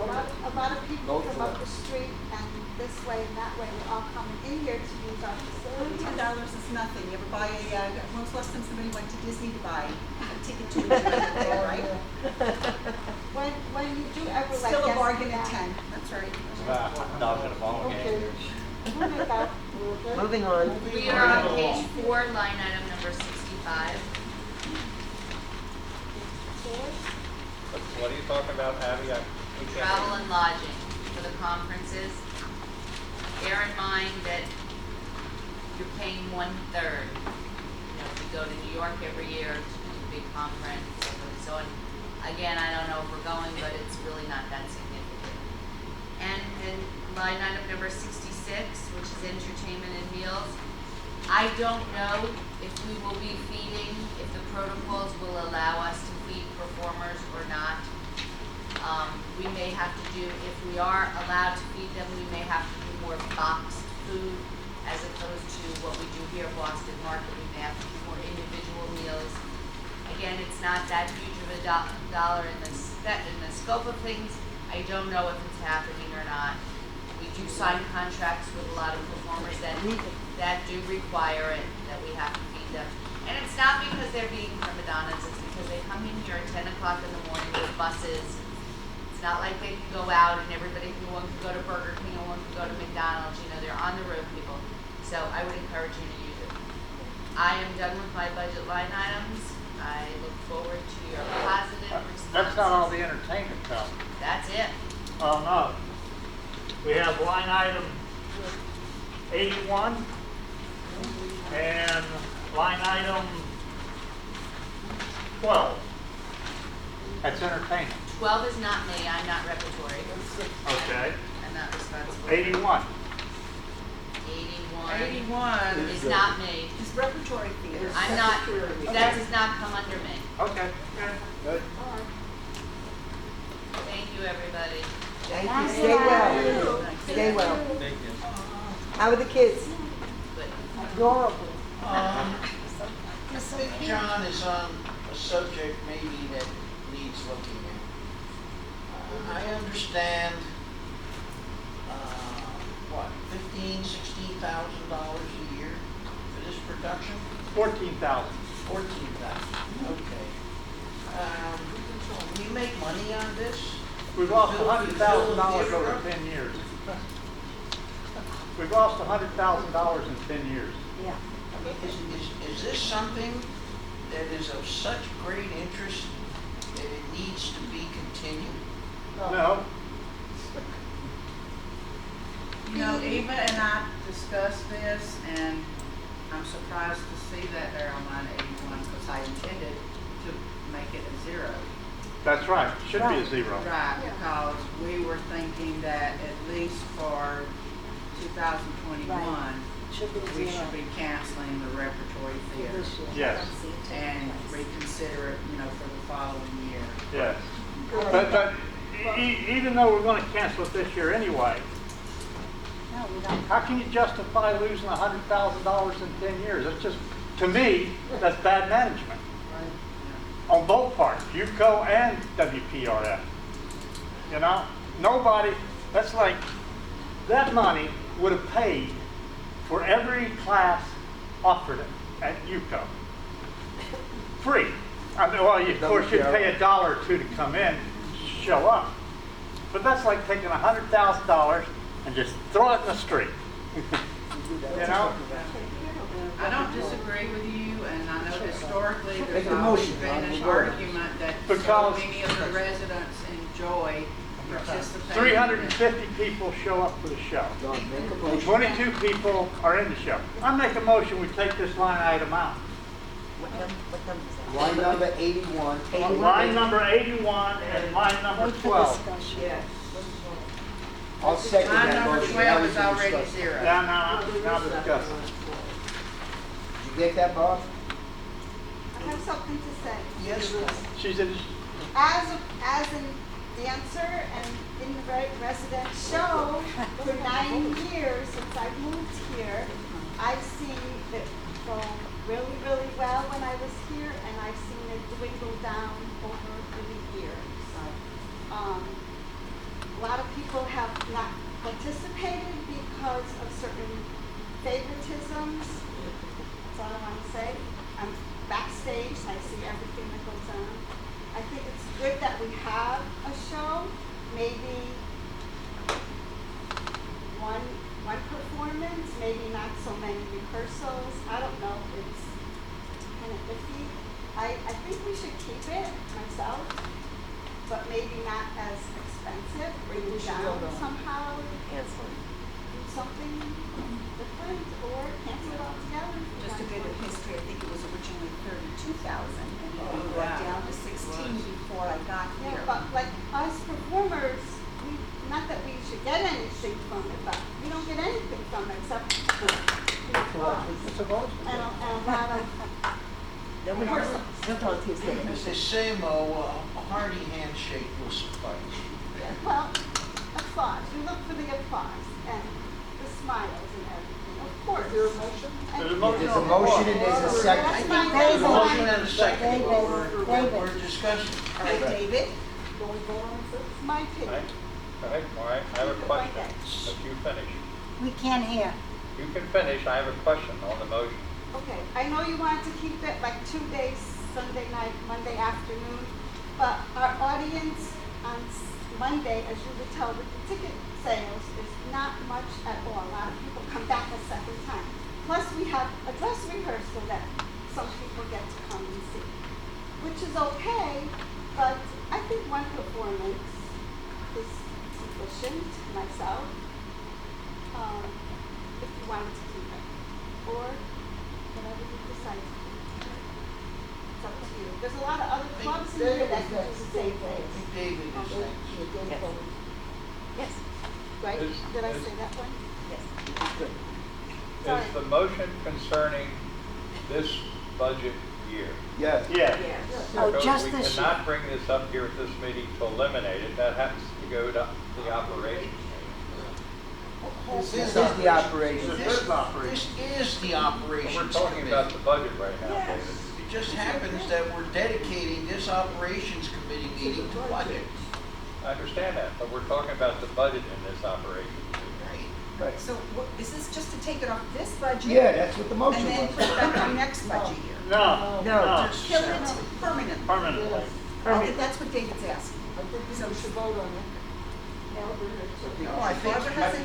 a lot of people Go come for up it. the street and this way and that way, we're all coming in here to use our facilities. $10 is nothing. You ever buy when was the last time somebody went to Disney to buy a ticket to enjoy it there, right? When you do ever like. Still a guest bargain at events, 10, that's right. Not in a ball Okay. game. we'll make out. Moving on. We are on page 4, line item number 65. What are you talking about, Abby? Travel and lodging for the conferences. Bear in mind that you're paying 1/3. You know, if we go to New York every year to do a big conference, so on. Again, I don't know if we're going, but it's really not that significant. And then line item number 66, which is entertainment and meals. I don't know if we will be feeding, if the protocols will allow us to feed performers or not. We may have to do, if we are allowed to feed them, we may have to do more boxed food as opposed to what we do here at Boston Market. We may have to do more individual meals. Again, it's not that huge of a dollar in the scope of things. I don't know if it's happening or not. We do sign contracts with a lot of performers that do require it, that we have to feed them. And it's not because they're being prima donnas, it's because they come in here at 10 o'clock in the morning with buses. It's not like they can go out and one can go to Burger King and one can go to McDonald's, you know, they're on the road people. So I would encourage you to use it. I am done with my budget line items. I look forward to your positive responses. That's not all the entertainment stuff. That's it. Oh, no. We have line item 81 and line item 12. That's entertainment. 12 is not me, I'm not repertory. Okay. I'm not responsible. 81. 81 81, is not me. It's repertory theater. I'm not, that does not come under me. Okay. Good. Thank you, everybody. Thank you. Stay well. Stay well. Thank you. How are the kids? Good. Adorable. Big John is on a subject maybe that needs looking at. I understand, $15,000, $16,000 a year for this production? 14,000. 14,000, okay. Do you make money on this? We've lost Bill, $100,000 Bill, over 10 years. We've lost $100,000 in 10 years. Yeah. Is this something that is of such great interest that it needs to be continued? No. you know, Eva and I discussed this, and I'm surprised to see that they're on line 81, because I intended to make it a 0. That's right. Should be a 0. Right, because we were thinking that at least for 2021, Should be we zero. should be canceling the repertory theater This year. Yes. and reconsider it, you know, for the following year. Yes. But even though we're going to cancel it this year anyway, No, we don't. how can you justify losing $100,000 in 10 years? That's just, to me, that's bad management. On both parts, UCO and WPRF. You know, nobody, that's like, that money would have paid for every class offered at UCO. Free. I mean, well, of course, you'd pay $1 or $2 to come in, show up. But that's like taking $100,000 and just throw it in the street. You know? I don't disagree with you, and I know this historically, Make there's a always motion, been Ron, an we'll vote. argument that so Because- many of the residents enjoy participating. 350 people show up for the show. Don, make a motion. 22 people are in the show. I make a motion, we take this line item out. What number is that? Line number 81. Line number 81 and line number Wait for 12. discussion. I'll second Line that number motion. 12 is Now we can already discuss it. zero. Now discuss it. Did you get that, Bob? I have something to say. Yes, ma'am. She's in, As an dancer and in the resident show for 9 years since I moved here, I've seen it go really, really well when I was here, and I've seen it dwindle down over the years. A lot of people have not participated because of certain favoritisms. That's all I want to say. I'm backstage, and I see everything that goes on. I think it's good that we have a show, maybe one performance, maybe not so many rehearsals. I don't know, it's kind of iffy. I think we should keep it myself, but maybe not as expensive, bring it down somehow, do something different, or cancel it altogether. Just a bit of history, I think it was originally 32,000, and it went down to 16 before I got Yeah, here. but like us performers, not that we should get anything from it, but we don't get anything from it except the applause and a lot of No one else, no volunteers get it. Mrs. Samo, a hearty handshake will suffice. well, applause. We look for the applause and the smiles and everything, of course. Is there a motion? there's a motion There's a on the floor. motion and there's a That's second. my There's a favorite. motion and a second, David, we're discussing. All right, David? Can we vote on it first? It's my opinion. Okay, all right, I have a question. If you finish, We can't hear. you can finish, I have a question on the motion. Okay, I know you wanted to keep it like 2 days, Sunday night, Monday afternoon, but our audience on Monday, as you would tell with the ticket sales, is not much at all. A lot of people come back a second time. Plus, we have a dress rehearsal that some people get to come and see, which is okay, but I think one performance is sufficient myself, if you wanted to keep it, or whatever you decide to do. It's up to you. There's a lot of other clubs in here that can do the same I thing, think David is next. Yeah, David Yes. voted. Yes, right? Is- Did I is- say that one? yes. Good. Sorry. Is the motion concerning this budget year? Yes. Yeah. Oh, Because just we this year. cannot bring this up here at this meeting to eliminate it, that happens to go to the operations. This This is the operation. This is operation. This is the But operations we're talking committee. about the budget right now, David. It just happens that we're dedicating this operations committee meeting to budget. I understand that, but we're talking about the budget in this operation. Right. Right. So this is just to take it off this budget? Yeah, that's what the motion And then was. put it back on next budget year? No, No. no, Kill it permanently? permanently. Okay, that's what David's asking. I think we should vote on it. No, I think,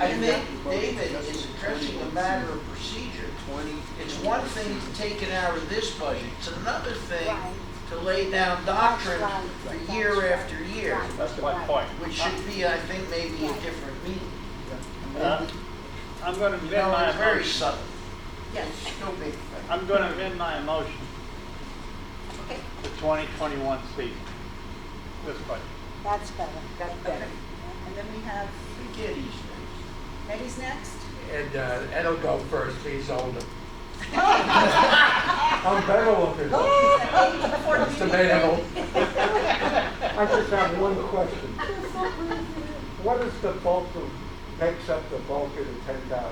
I think David is addressing a matter of procedure. 20. It's one thing to take it out of this budget, it's another thing Right. to lay down doctrine for year after year, That's my point. which should be, I think, maybe a different meeting. I'm gonna You amend know, my it's very motion. subtle, Yes, no big thing. I'm gonna amend my motion okay. to 2021 season. This budget. That's better. That's Okay. better. And then we have, Forget he's next. Eddie's next? And Ed will go first, he's older. I'm better looking. Eddie before That's the debatable. I just have one question. What is the bulk of, makes up the bulk of the $10,000?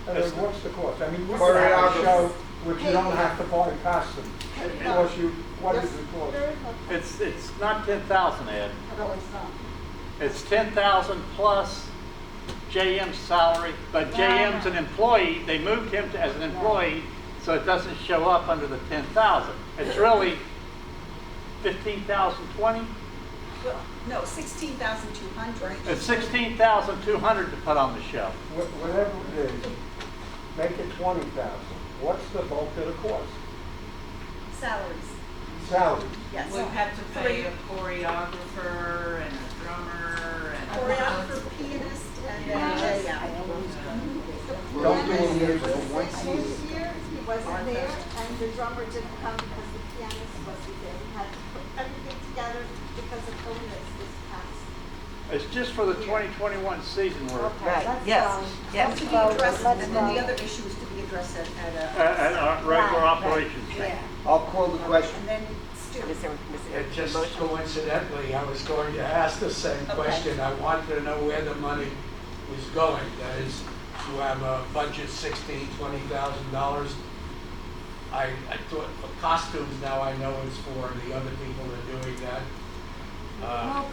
I mean, what's the cost? I mean, we can have a show which you don't have to buy costumes. It costs you, what is the cost? There is no, It's not 10,000, Ed. no, it's not. It's 10,000 plus JM's salary, but JM's an employee, they moved him as an employee, so it doesn't show up under the 10,000. It's really 15,020, Well, no, 16,200. it's 16,200 to put on the show. Whatever it is, make it 20,000. What's the bulk of the cost? Salaries, Salary. yes. We've had to pay a choreographer and a drummer and. Choreographer, pianist, and Yes. then. Don't do Pianist a year, was but one sick season. this year, he wasn't there, and the drummer didn't come because the pianist wasn't there. We had to put everything together because of illness this past. It's just for the 2021 season work. Okay, let's yes, go. yes. To be Let's addressed, go. and then the other issue is to be addressed at And our regular Right, operations. Yeah. I'll call the question. And then Stu. It just coincidentally, I was going to ask the same Okay. question. I wanted to know where the money was going. That is, to have a budget $20,000. I thought for costumes, now I know it's for the other people that are doing that. No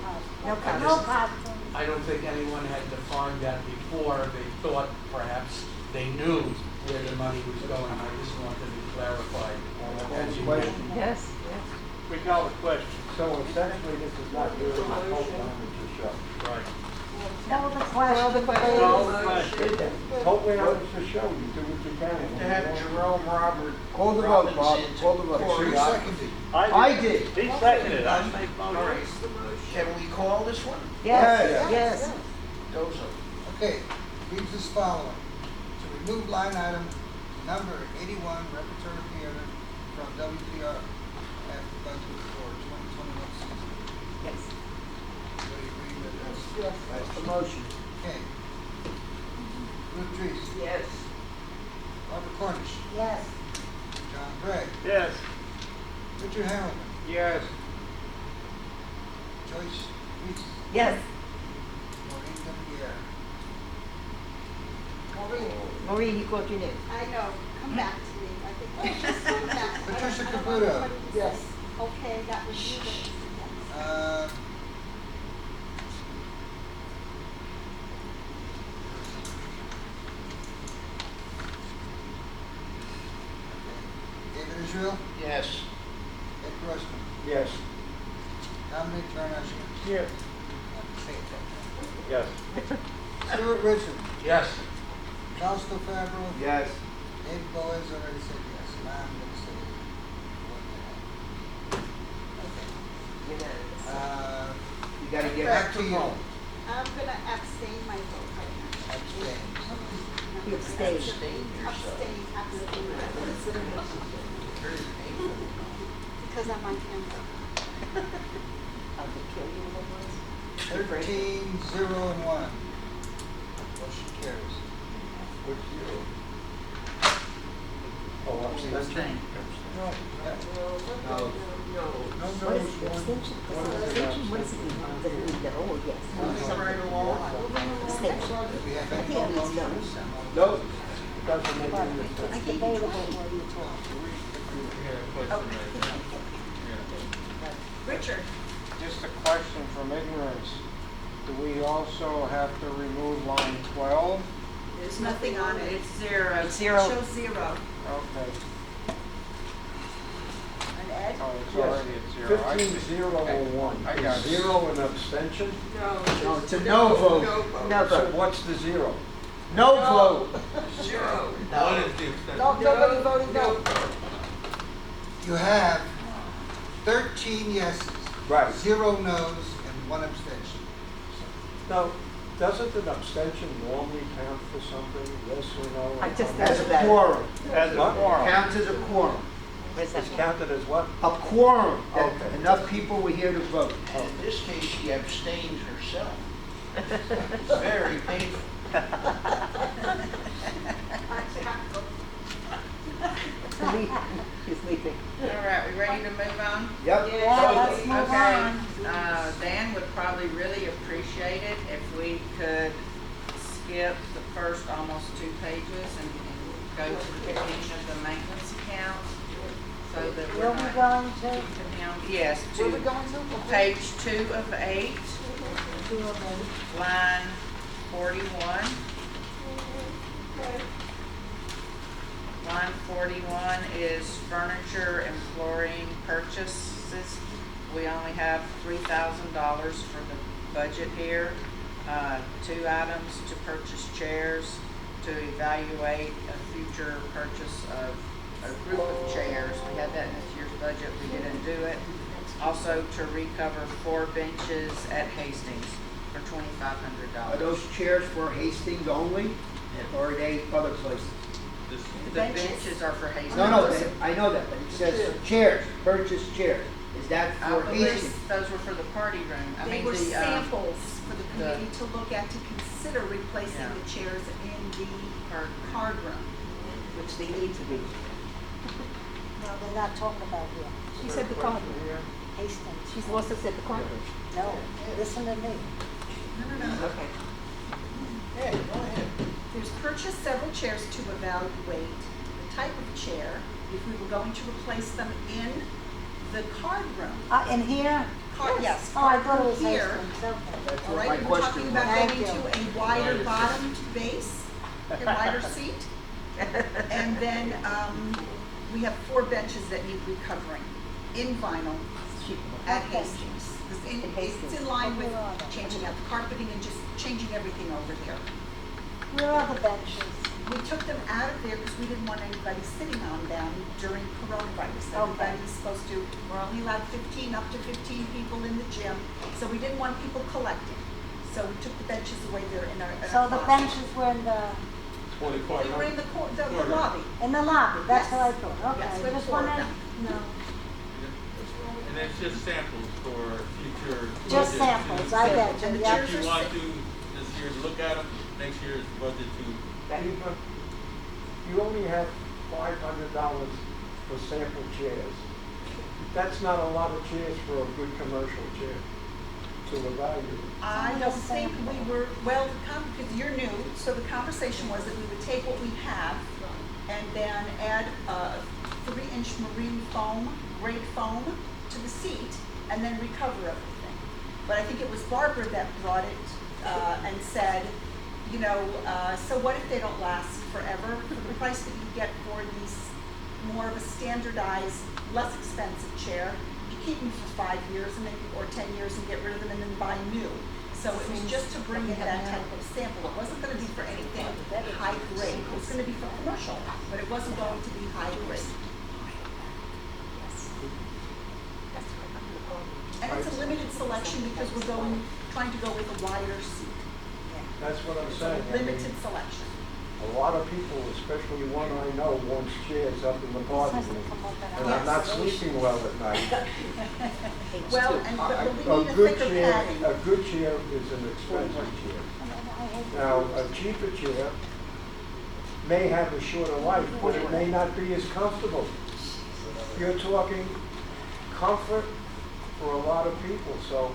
No costume. No costume. I don't think anyone had defined that before. They thought perhaps they knew where the money was going. I just wanted to be clarified. As you mentioned. Yes, yes. We call the question. So essentially, this is not really a hope amateur show. Right. Call the question, Call the please. question. Totally amateur show, you do what you can. To have Jerome Robert. Call the vote, Bob. Robinson Call the vote. to- Who seconded? I did. He seconded. I make All right. motion. Can we call this one? Yes. Yes. Goes Okay, reads as following. To remove line item number 81, Repertoire Theater from WPR at budget for 2021 season. Yes. Everybody agree that that's? That's the motion. Okay. Ruth Treese, Yes. Robert Cornish, Yes. John Gregg, Yes. Richard Hamilton, Yes. Joyce Reese, Yes. Maureen Demier. Maureen, you called your name. I know, come back to me, I think, oh, just come back. I don't- Patricia I don't Caputo. know what you said. Okay, that was you that said yes. David Israel, Yes. Ed Grossman, Yes. Dominic Varnashkin. Yes. Yes. Stuart Richard, Yes. Fausto Fabro, Yes. Dave Boaz already said yes, and I'm gonna say one Unanimous. You gotta get back to you. I'm gonna abstain my vote right now. Abstain. You abstained. Abstain yourself. Abstain. Very painful. Because I'm on camera. I'll kill you in the words. 13, 0, and 1. Motion carries. Which zero? Oh, abstention? No. What is the abstention? Abstention, what does it mean? Does it mean that, oh, yes. Moving right along. Abstention. Do we have I any think it more means no. motions? No. Doesn't make any difference. It's debatable whether you talk. Richard, Just a question from ignorance. Do we also have to remove line 12? there's nothing on it. It's zero. It shows 0. Okay. And Ed? Oh, it's Yes. already at 0. I 15, see. 0, Okay. and 1. I got Is it. 0 an abstention? No, it's a no vote. No So vote. what's the 0? No vote. Zero. No, nobody voted no. You have 13 yeses, Right. 0 noes, and 1 abstention. Now, doesn't an abstention normally count for something, yes or no? I just As asked a that. quorum. As a What? quorum. Counts as a quorum. Where's that? It's counted as what? A quorum. That Okay. enough people were here to vote. And in this case, she abstained herself. Very painful. He's leaving. All right, we ready to move on? Yep. Yeah, let's move Okay, on. Dan would probably really appreciate it if we could skip the first almost 2 pages and go to the beginning of the maintenance account, so that Where we're we not going to? keeping him, yes, Where we to going to? page 2 of 8, line 41. Line 41 is furniture and flooring purchases. We only have $3,000 for the budget here. 2 items to purchase chairs, to evaluate a future purchase of a group of chairs. We had that in this year's budget, we didn't do it. Also to recover 4 benches at Hastings for $2,500. Are those chairs for Hastings only, or are they other places? The benches are for Hastings. No, I know that, but it says chairs, purchase chairs. Is that I for believe Hastings? those were for the party room. I They mean, were the, samples for the the- committee to look at to consider replacing Yeah. the chairs in the card room. Which they need to be. No, they're not talking about here. She said the card. Hastings. She's also said the card. No, listen to me. No. Okay. Yeah, go ahead. There's purchased several chairs to evaluate the type of chair, if we were going to replace them in the card room. In here? Yes, Oh, I card thought it room was here. Hastings, okay. That's All what my right, we're talking question about was. going to a wider bottomed base, a wider seat. And then, we have 4 benches that need recovering in vinyl at Okay. Hastings. In Hastings. It's in line with changing out the carpeting and just changing everything over there. Where are the benches? We took them out of there because we didn't want anybody sitting on them during coronavirus. Okay. Everybody's supposed to, we're only allowed 15, up to 15 people in the gym, so we didn't want people collecting. So we took the benches away there in our So the closet. benches were in the They were in the lobby. lobby, that's Yes. what I thought, Yes, okay. with Just 4 of wondering, them. no, And that's just samples for future. just budget samples, to- I get And you, the yeah. chairs If you want to, this year, look at them, next year's budget to. You only have $500 for sample chairs. That's not a lot of chairs for a good commercial chair to evaluate. I don't think we were, well, because you're new, so the conversation was that we would take what we have and then add a 3-inch marine foam, grade foam to the seat and then recover everything. But I think it was Barbara that brought it and said, you know, so what if they don't last forever? For the price that you get for these more of a standardized, less expensive chair, you keep them for 5 years and then, or 10 years and get rid of them and then buy new. So it was just to bring in that type of sample. It wasn't gonna be for anything high grade. It was gonna be for commercial, but it wasn't going to be high grade. And it's a limited selection because we're trying to go with a wider seat. That's what I'm It's saying. a I mean, limited selection. a lot of people, especially one I know, wants chairs up in the party room. And I'm not sleeping well at night. Well, but we A need a good thicker chair, padding. a good chair is an expensive chair. Now, a cheaper chair may have a shorter life, but it may not be as comfortable. You're talking comfort for a lot of people, so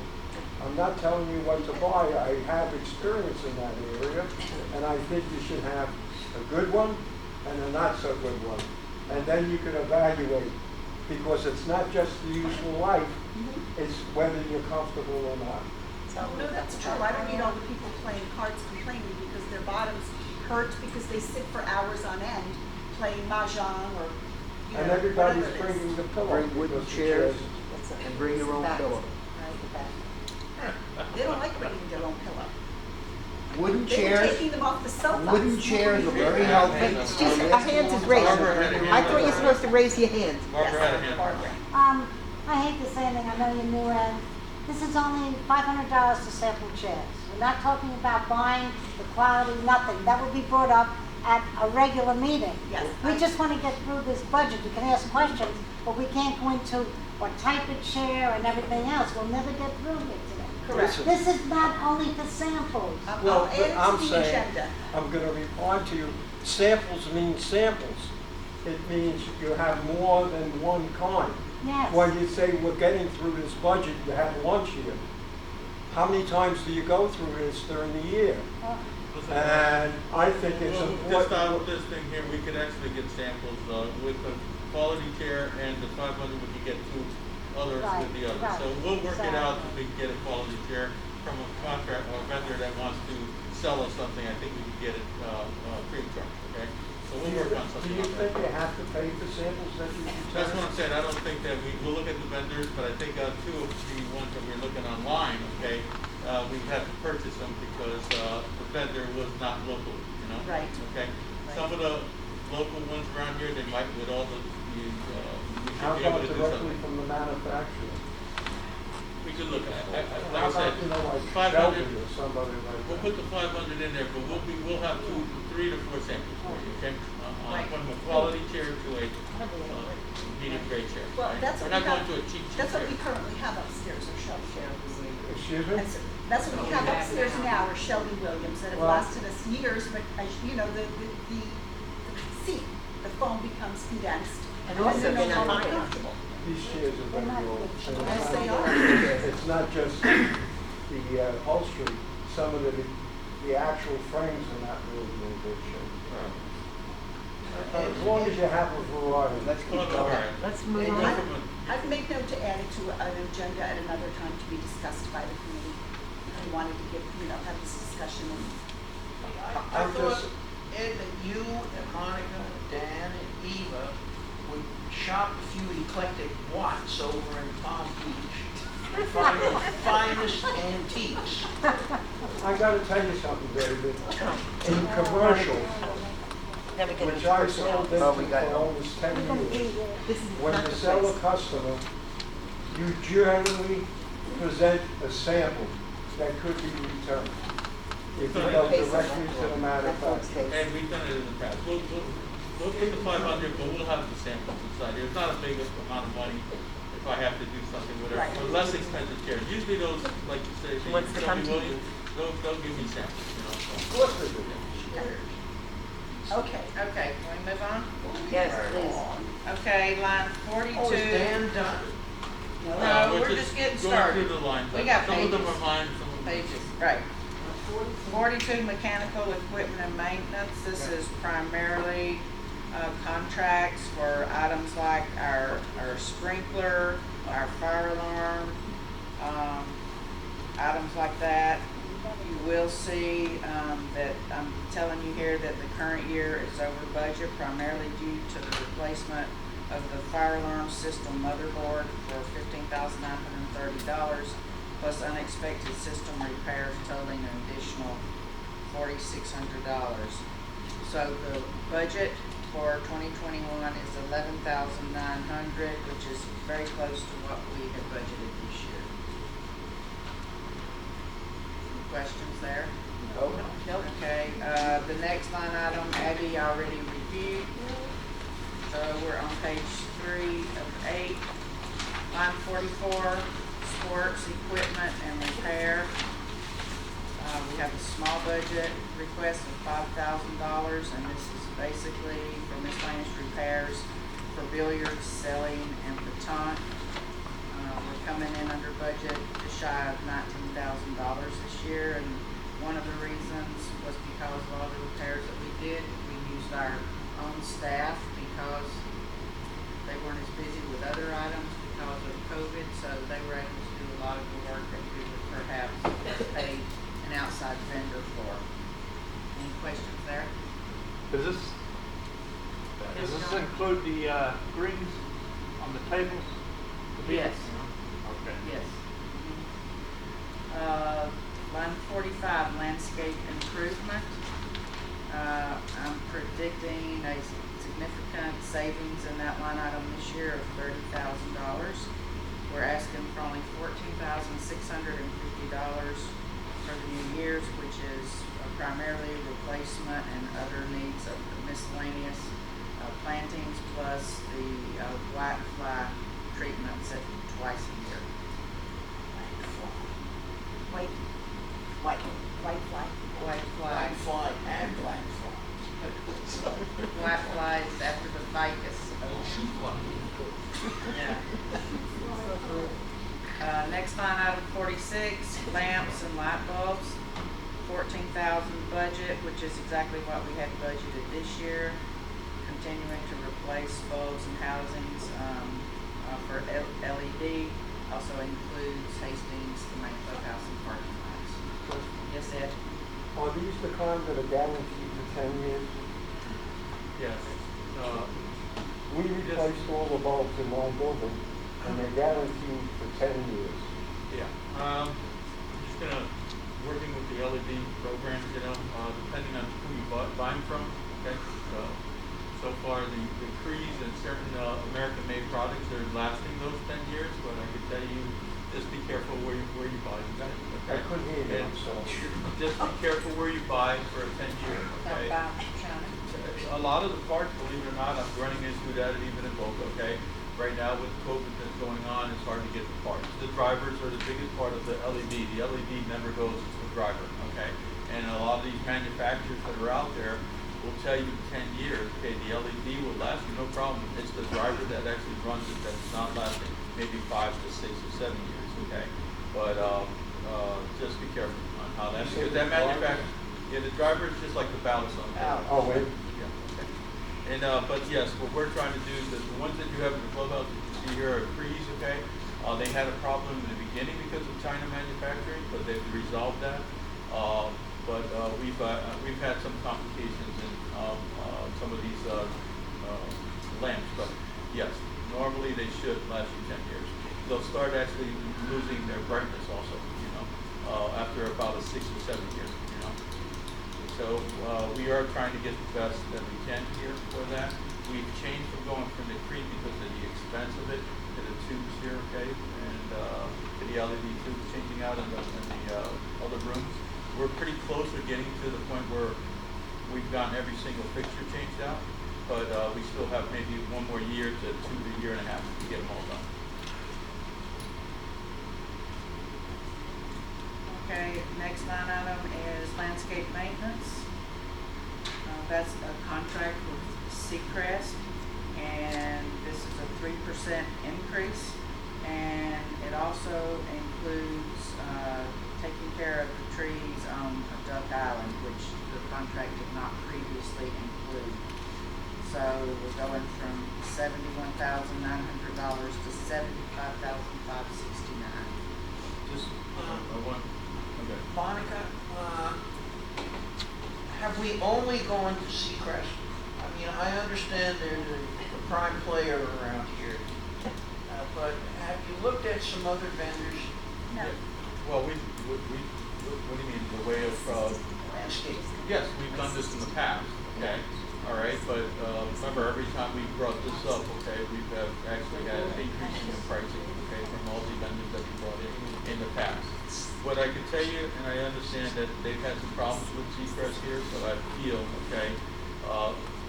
I'm not telling you what to buy. I have experience in that area, and I think you should have a good one and a not so good one. And then you can evaluate, because it's not just the useful life, it's whether you're comfortable or not. No, that's true. I don't need all the people playing cards complaining because their bottoms hurt because they sit for hours on end playing mahjong or, you know, And everybody's whatever it is. bringing the pillow. Bring wooden because the chairs and bring your own pillow. They don't like bringing their own pillow. Wooden They were chairs, taking them off the sofa. wooden chairs are very healthy. Excuse me, a hand is raised. I thought you were supposed to raise your hand. Barbara had a hand. Barbara. I hate to say anything, I know you're new, and this is only $500 to sample chairs. We're not talking about buying the quality, nothing. That would be brought up at a regular meeting. Yes, We I- just want to get through this budget. You can ask questions, but we can't go into what type of chair and everything else. We'll never get through it today. Correct. This is not only for samples. I'll Well, add but it I'm to the saying, agenda. I'm gonna reply to you, samples mean samples. It means you have more than one kind. Yes. When you say we're getting through this budget, you have lunch here. How many times do you go through this during the year? Listen, And I think it's well, just out of important. this thing here, we could actually get samples, with the quality chair and the 500, we could get 2 others Right, with the others. right, So we'll work it out exactly. if we can get a quality chair from a contract or a vendor that wants to sell us something. I think we could get it, free of charge, okay? So Do we'll work on you something think on that. you have to pay for samples that you That's what I'm saying, I don't think that we'll look at the vendors, but I think 2 of the ones that we're looking online, okay, we have to purchase them because, the vendor was not local, you know? Right. Okay, some of the local ones around here, they might with all the How be able about to do directly something. from the manufacturer? We could look at it. Like How I said, about, you know, like 500, Shelby or somebody like we'll that? put the 500 in there, but we'll have 3 to 4 samples for you, okay? Right. From a quality chair to a medium grade chair. Well, right? that's We're what not we going have, to a cheap that's what chair. we currently have upstairs, our Shelby Williams. Excuse me? That's what we have upstairs now, our Shelby Williams, that have Well- lasted us years, but as you know, the seat, the foam becomes condensed. And also they're they're no not longer high. comfortable. These chairs are very old. And it's Yes, not- they are. It's not just the upholstery, some of the actual frames are not really in good shape. As long as you have a variety. Let's keep All going. right. Let's move Go on. from I've made note to add it to an agenda at another time to be discussed by the committee. If you wanted to give, have this discussion and I thought, Ed, that you and Monica, Dan, and Eva would shop a few eclectic watts over in Palm Beach and find the finest antiques. I gotta tell you something, David. In commercial, Never get which into I personnel. sold into Oh, we got for it. almost 10 years, This is when not you the sell a place. customer, you generally present a sample that could be returned. If you go directly to the manufacturer. And we've done it in the past. We'll get the 500, but we'll have the samples inside here. It's not a big amount of money if I have to do something with it. Right. For less expensive chairs. Usually those, like you say, the Wants to come Shelby to you. Williams, they'll give me samples, you know, so. Of course they do. okay. Okay, can we move on? Yes, please. Okay, line Oh, is 42. Dan done? No, we're just getting Going started. through the lines. We got Some of them pages. are mine, some of them. Pages, right. 42 mechanical equipment and maintenance. This is primarily contracts for items like our sprinkler, our fire alarm, items like that. You will see that I'm telling you here that the current year is over budget primarily due to the replacement of the fire alarm system motherboard for $15,930 plus unexpected system repairs totaling an additional $4,600. So the budget for 2021 is $11,900, which is very close to what we had budgeted this year. Any questions there? Nope. Okay, the next line item, Abby already reviewed. So we're on page 3 of 8. Line 44, sports equipment and repair. We have a small budget request of $5,000, and this is basically for miscellaneous repairs for billiards, selling, and petanque. We're coming in under budget, just shy of $19,000 this year, and one of the reasons was because of all the repairs that we did. We used our own staff because they weren't as busy with other items because of COVID, so they were able to do a lot of the work that we would perhaps have paid an outside vendor for. Any questions there? Does this include the greens on the tables? Yes. Okay. Yes. Line 45, landscape improvement. I'm predicting a significant savings in that line item this year of $30,000. We're asking for only $14,650 for the new year's, which is primarily replacement and other needs of the miscellaneous plantings plus the white fly treatments at twice a year. White fly. White fly. Black fly and black fly. White fly is after the ficus. Yeah. Next line item 46, lamps and light bulbs. 14,000 budget, which is exactly what we had budgeted this year. Continuing to replace bulbs and housings for LED. Also includes Hastings, the main clubhouse and parking lots. Yes, Ed? Are these the kind that are guaranteed for 10 years? Yes. We replaced all the bulbs in my building, and they're guaranteed for 10 years. Yeah. I'm just gonna, working with the LED programs, depending on who you buy them from, okay? so far the trees and certain American-made products are lasting those 10 years, but I can tell you, just be careful where you buy them. I Okay? couldn't hear you, And I'm sorry. just be careful where you buy for 10 years, okay? A lot of the parts, believe it or not, I'm running into that even in Boca, okay? Right now with COVID that's going on, it's hard to get the parts. The drivers are the biggest part of the LED. The LED never goes to the driver, okay? And a lot of these manufacturers that are out there will tell you 10 years, okay, the LED will last you, no problem. It's the driver that actually runs it that's not lasting, maybe 5 to 6 or 7 years, okay? But just be careful on how that, because that manufacturer, yeah, the driver is just like the ballast on the car. Oh, wait. Yeah, okay. And, but yes, what we're trying to do is that the ones that you have in the clubhouse that you see here are trees, okay? They had a problem in the beginning because of China manufacturing, but they've resolved that. But we've had some complications in some of these lamps, but yes, normally they should last you 10 years. They'll start actually losing their brightness also, you know, after about 6 or 7 years, you know. So we are trying to get the best that we can here for that. We've changed from going from the tree because of the expense of it to the tubes here, okay, and to the LED tubes changing out in the other rooms. We're pretty close to getting to the point where we've gotten every single fixture changed out, but we still have maybe 1 more year to 2 to a year and a half to get them all done. Okay, next line item is landscape maintenance. That's a contract with Seacrest, and this is a 3% increase. And it also includes taking care of the trees on Duck Island, which the contract did not previously include. So we're going from $71,900 to $75,569. Just one. Okay. Monica, have we only gone to Seacrest? I mean, I understand they're the prime player around here, but have you looked at some other vendors? No. Well, what do you mean, the way of, Landscape. yes, we've done this in the past, okay? All right, but remember, every time we brought this up, okay, we've actually had an increase in pricing, okay, from all the vendors that we brought in the past. What I can tell you, and I understand that they've had some problems with Seacrest here, but I feel, okay,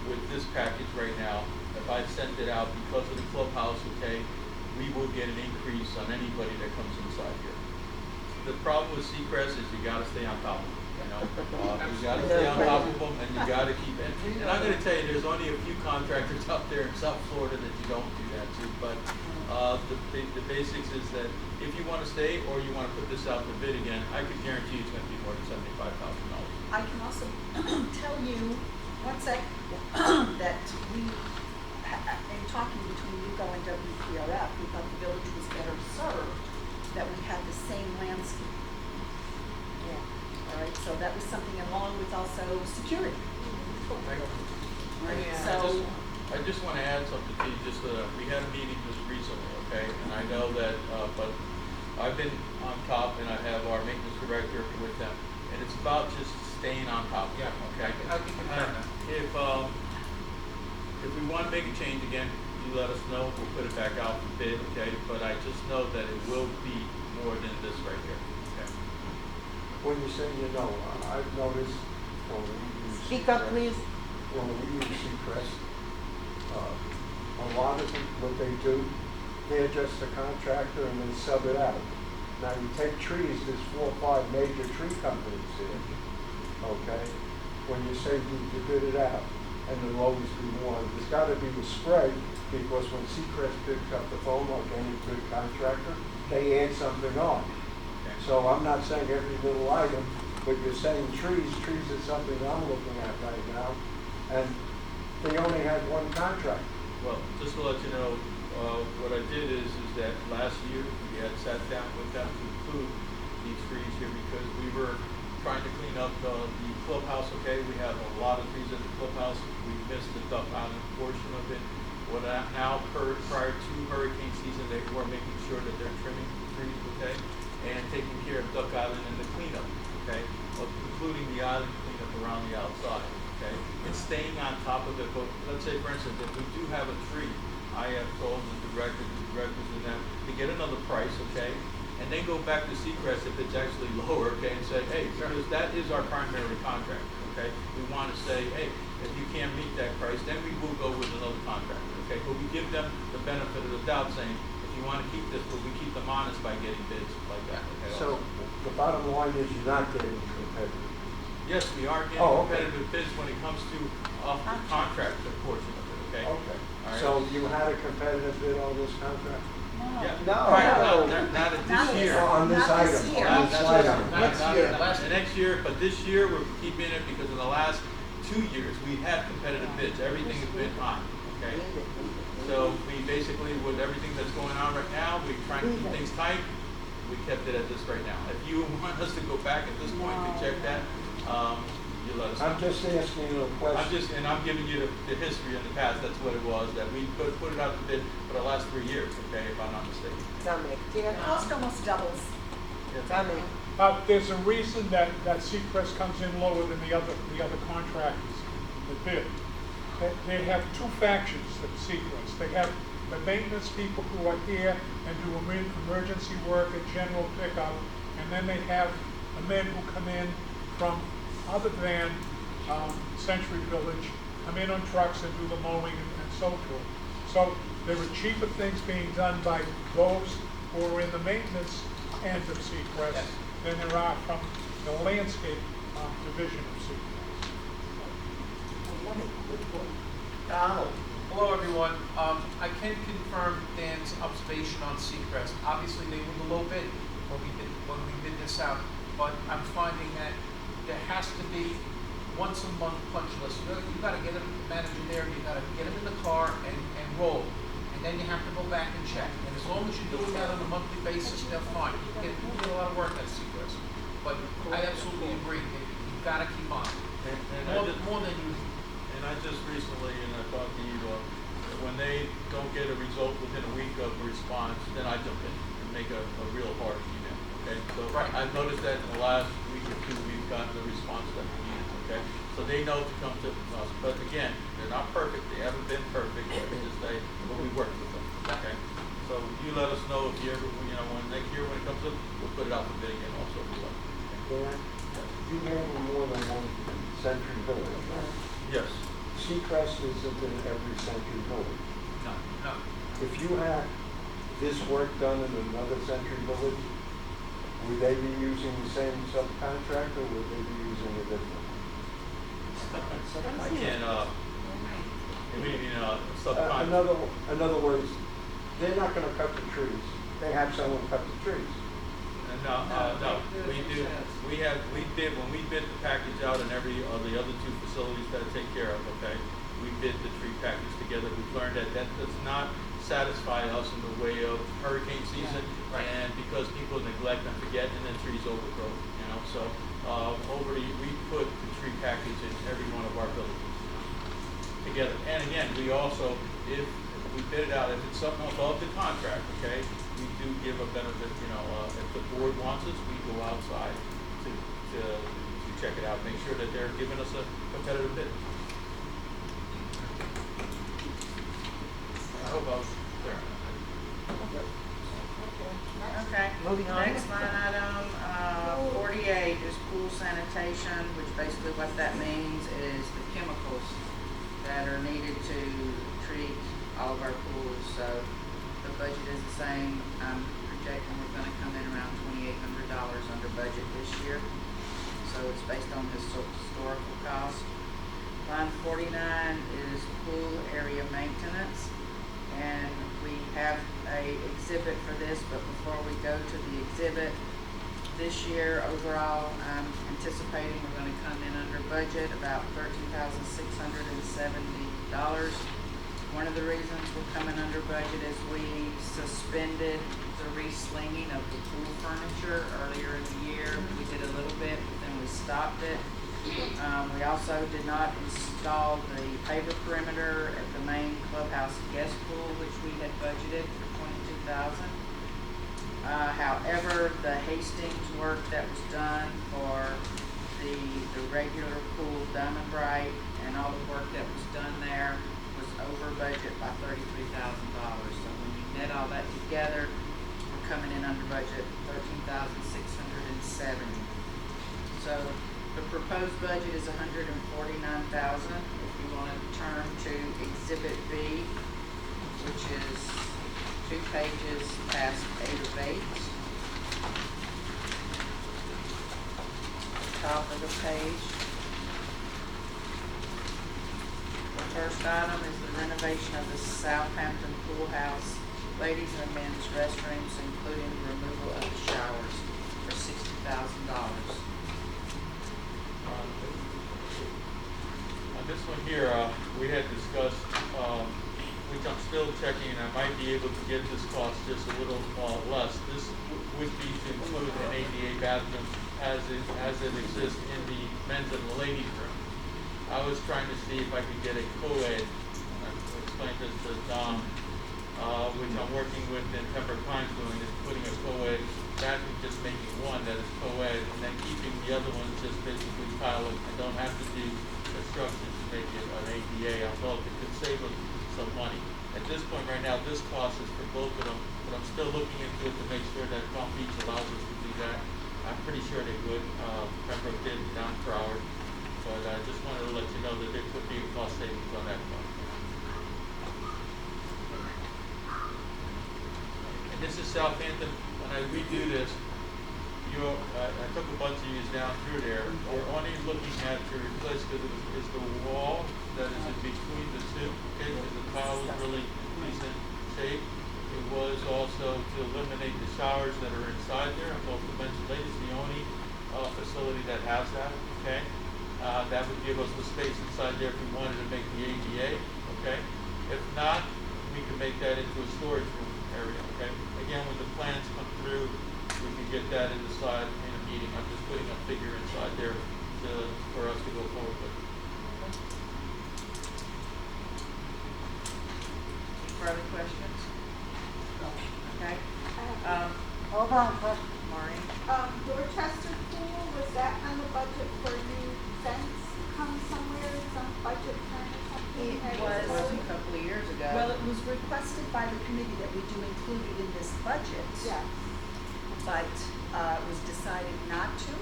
with this package right now, if I sent it out because of the clubhouse, okay, we will get an increase on anybody that comes inside here. The problem with Seacrest is you gotta stay on top of them, you know? You gotta stay on top of them and you gotta keep it. And I'm gonna tell you, there's only a few contractors out there in South Florida that you don't do that to, but the basics is that if you wanna stay or you wanna put this out to bid again, I can guarantee it's gonna be more than $75,000. I can also tell you, one sec, that we, in talking between UGO and WPRF, we thought the village was better served that we had the same landscape. Yeah. All right, so that was something along with also security. Right, so. I just want to add something to you, just we had a meeting just recently, okay, and I know that, but I've been on top and I have our maintenance director with them, and it's about just staying on top of them, okay? I can confirm that. If we want to make a change again, you let us know, we'll put it back out for bid, okay? But I just know that it will be more than this right here, okay? When you say you know, I've noticed when we use. Speak up, please. When we use Seacrest, a lot of them, what they do, they're just a contractor and they sub it out. Now you take trees, there's 4 or 5 major tree companies here, okay? When you say you bid it out, and there'll always be one, there's gotta be a spread, because when Seacrest picks up the phone, like any good contractor, they add something on. So I'm not saying every little item, but you're saying trees is something I'm looking at right now, and they only had one contract. Well, just to let you know, what I did is that last year, we had sat down with them to include these trees here because we were trying to clean up the clubhouse, okay? We have a lot of trees at the clubhouse. We missed the Duck Island portion of it. What now occurred prior to hurricane season, they were making sure that they're trimming the trees, okay? And taking care of Duck Island and the cleanup, okay? Including the island cleanup around the outside, okay? Instead staying on top of it, but let's say, for instance, if we do have a tree, I have told the directors and them to get another price, okay? And then go back to Seacrest if it's actually lower, okay, and say, hey, because that is our primary contract, okay? We want to say, hey, if you can't meet that price, then we will go with another contractor, okay? But we give them the benefit of the doubt, saying, if you want to keep this, but we keep them honest by getting bids like that, okay? So the bottom line is you're not getting competitive. Yes, we are getting Oh, okay. competitive bids when it comes to the contract portion of it, okay? Okay. All right. So you had a competitive bid on this contract? Yeah. No. Not at Not this year. On this Not this item, year. on this item. Next year. The next year, but this year, we're keeping it because in the last 2 years, we had competitive bids. Everything has been high, okay? So we basically, with everything that's going on right now, we're trying to keep things tight. We kept it at this right now. If you want us to go back at this point and check that, you let us know. I'm just asking you a question. I'm giving you the history in the past, that's what it was, that we put it out to bid for the last 3 years, okay, if I'm not mistaken. Dominic, The cost almost doubles. Dominic, There's a reason that Seacrest comes in lower than the other contractors that bid. They have two factions at Seacrest. They have the maintenance people who are here and do emergency work and general pickup, and then they have the men who come in from other than Century Village, come in on trucks and do the mowing and so forth. So there are cheaper things being done by those who are in the maintenance end of Seacrest than there are from the landscape division of Seacrest. Donald. Hello, everyone. I can confirm Dan's observation on Seacrest. Obviously, they were the low bid when we bid this out, but I'm finding that there has to be once a month punch list. You got to get a manager there. You got to get him in the car and roll, and then you have to go back and check. And as long as you're doing that on a monthly basis, they're fine. You get a lot of work at Seacrest, but I absolutely agree. You've got to keep on more than usual. And I just recently, and I talked to you, when they don't get a result within a week of a response, then I jump in and make a real hard email, okay? So I've noticed that in the last week or two, we've gotten the response that we needed, okay? So they know to come to us, but again, they're not perfect, they haven't been perfect, let me just say, but we work with them, okay? So you let us know if you ever, when next year when it comes up, we'll put it out for bid again also if you like. Dan, you handle more than one Century Village, right? Yes. Seacrest isn't in every Century Village. No. If you had this work done in another Century Village, would they be using the same subcontractor or would they be using a different? I can't, subcontract. In other words, they're not gonna cut the trees. They have someone cut the trees. No. We do. When we bid the package out in every of the other two facilities that I take care of, okay, we bid the tree package together. We've learned that does not satisfy us in the way of hurricane season, and because people neglect and forget, and then trees overgrow, So we put the tree package in every one of our villages together. And again, we also, if we bid it out, if it's something above the contract, okay, we do give a benefit, if the board wants us, we go outside to check it out, make sure that they're giving us a competitive bid. I hope I was clear. Okay. Moving on. Next line item, 48 is pool sanitation, which basically what that means is the chemicals that are needed to treat all of our pools. So the budget is the same. I'm projecting we're gonna come in around $2,800 under budget this year. So it's based on historical cost. Line 49 is pool area maintenance. And we have a exhibit for this, but before we go to the exhibit, this year overall, I'm anticipating we're gonna come in under budget, about $13,670. One of the reasons we're coming under budget is we suspended the reslinging of the pool furniture earlier in the year. We did a little bit, but then we stopped it. We also did not install the paver perimeter at the main clubhouse guest pool, which we had budgeted for $22,000. However, the Hastings work that was done for the regular pool done and right, and all the work that was done there was over budget by $33,000. So when you net all that together, we're coming in under budget $13,670. So the proposed budget is $149,000. If you want to turn to Exhibit B, which is 2 pages past 8 of 8. Top of the page. The first item is the renovation of the Southampton Pool House ladies and men's restrooms, including the removal of the showers for $60,000. On this one here, we had discussed, which I'm still checking, and I might be able to get this cost just a little less. This would be to include an ADA bathroom as it exists in the men's and the ladies' room. I was trying to see if I could get a co-ed, I explained this to Dom, which I'm working with in Pembroke Pines doing, is putting a co-ed bathroom, just making one that is co-ed, and then keeping the other ones just basically tile it and don't have to do construction to make it an ADA. I felt it could save us some money. At this point right now, this cost is for both of them, but I'm still looking into it to make sure that Palm Beach allows us to do that. I'm pretty sure they would. Pembroke did down per hour, but I just wanted to let you know that there could be a cost savings on that front. And this is Southampton. When I redo this, I took a bunch of you down through there. We're only looking at to replace, because it's the wall that is in between the two. Okay, because the tile was really in decent shape. It was also to eliminate the showers that are inside there. Both the men's and ladies, the only facility that has that. Okay, that would give us the space inside there if we wanted to make the ADA. Okay, if not, we can make that into a storage room area. Okay, again, when the plans come through, we can get that inside in a meeting. I'm just putting a figure inside there for us to go forward with. Further questions? Okay. Hold on, Maureen? Dorchester Pool, was that on the budget for new fence come somewhere, some budget plan or something? It It was was. a couple of years ago. Well, it was requested by the committee that we do include it in this budget. Yes. But it was decided not to.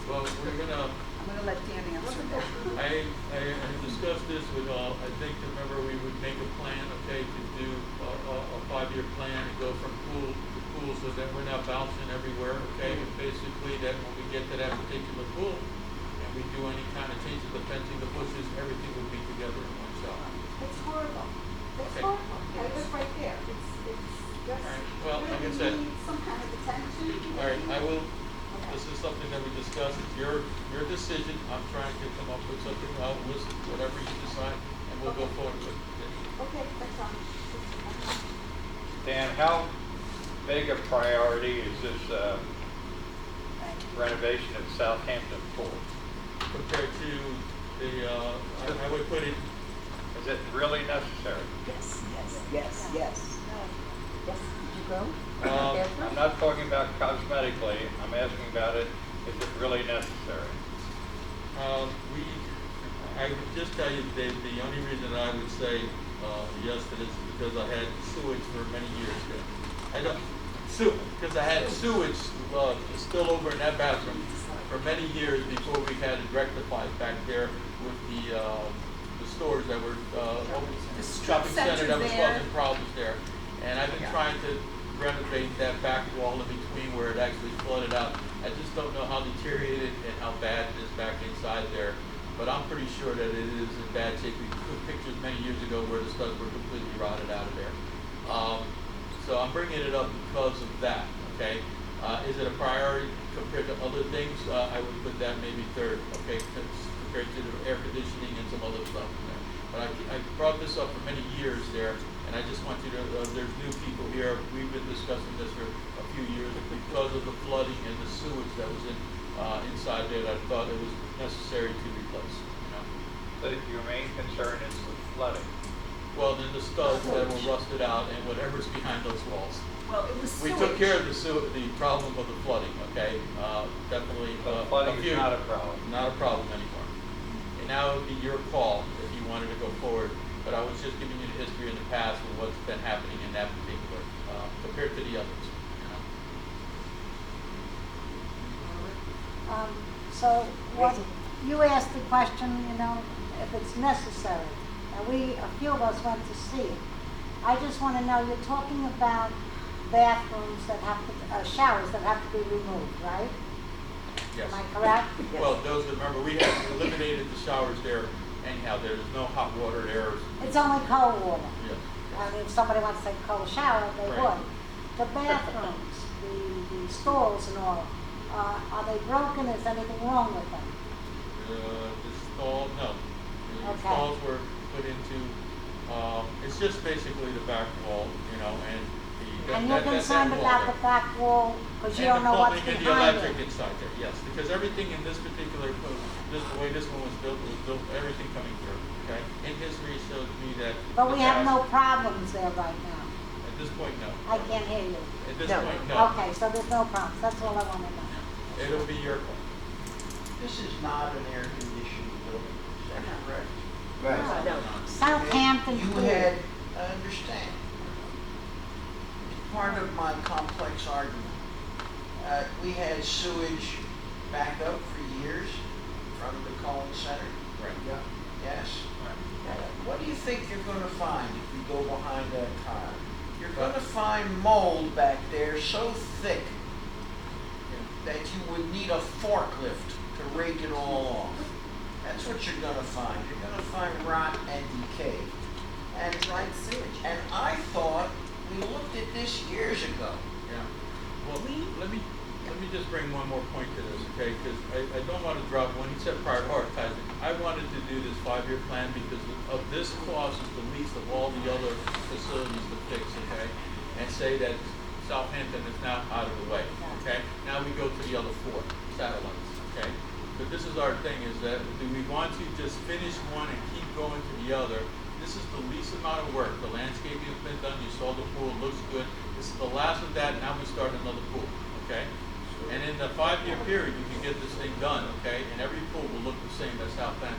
Well, we're gonna. I'm gonna let Dan answer that. I discussed this with, I think, remember we would make a plan, okay, to do a 5-year plan and go from pool to pool so that we're not bouncing everywhere, okay? And basically that when we get to that particular pool and we do any kind of change to the fencing, the bushes, everything will be together in one shot. It's horrible. It's Okay. horrible. I live right there. It's just, Alright, well, like I really said. needs some kind of attention. All right, I will, this is something that we discussed, it's your decision. I'm trying to come up with something, I'll listen to whatever you decide, and we'll go forward with it. Okay, that's all. Dan, how big a priority is this renovation of Southampton Pool? Compared to the, I would put it, Is it really necessary? Yes, yes, yes, yes. Yes, did you go? I'm not talking about cosmetically, I'm asking about it, is it really necessary? I would just tell you, Dave, the only reason I would say yes to this is because I had sewage for many years there. Because I had sewage spill over in that bathroom for many years before we had it rectified back there with the stores that were The strip shopping center that was there. causing problems there. And I've been trying to renovate that back wall in between where it actually flooded out. I just don't know how deteriorated and how bad it is back inside there. But I'm pretty sure that it is in bad shape. We took pictures many years ago where the studs were completely rotted out of there. So I'm bringing it up because of that, okay? Is it a priority compared to other things? I would put that maybe third, okay, compared to the air conditioning and some other stuff in there. But I brought this up for many years there, and I just want you to, there's new people here. We've been discussing this for a few years because of the flooding and the sewage that was inside there that I thought it was necessary to replace, you know? So your main concern is the flooding? Well, then the studs that were rusted out and whatever's behind those walls. Well, it was We sewage. took care of the problem of the flooding, okay? Definitely. Flooding a is few- not a problem. Not a problem anymore. And now it would be your call if you wanted to go forward, but I was just giving you the history in the past of what's been happening in that particular, compared to the others, you know? So what, you asked the question, you know, if it's necessary. And a few of us went to see it. I just want to know, you're talking about bathrooms that have to, showers that have to be removed, right? Yes. Am I correct? Well, those, remember, we had eliminated the showers there anyhow. There's no hot water there. It's only cold water. Yes. I mean, if somebody wants to take a cold shower, they Right. would. The bathrooms, the stalls and all, are they broken? Is anything wrong with them? The stall, no. The Okay. stalls were put into, it's just basically the back wall, you know, and And you're that concerned wall about there. the back wall, because you And don't know what's the plumbing behind and the electric it? inside there, yes, because everything in this particular, the way this one was built, everything coming through, okay? In history shows me that. But we the have no past- problems there right now. At this point, no. I can't hear you. At this No. point, no. Okay, so there's no problems. That's all I want to know. It'll be your call. This is not an air-conditioned building, is that correct? Right. No. Southampton. You had, I understand. Part of my complex argument. We had sewage back up for years from the Cohen Center. Right. Yeah. Yes. What do you think you're gonna find if you go behind that car? You're gonna find mold back there so thick that you would need a forklift to rake it all off. That's what you're gonna find. You're gonna find rot and decay. And Dried sewage. and I thought we looked at this years ago. Yeah. Well, let me just bring one more point to this, okay? Because I don't want to drop, when he said prioritizing, I wanted to do this 5-year plan because of this cost is the least of all the other facilities to fix, okay? And say that Southampton is now out of the way, okay? Now we go to the other 4 satellites, okay? But this is our thing, is that do we want to just finish one and keep going to the other? This is the least amount of work. The landscaping has been done, you saw the pool, it looks good. This is the last of that, now we start another pool, okay? And in the 5-year period, you can get this thing done, okay? And every pool will look the same as Southampton,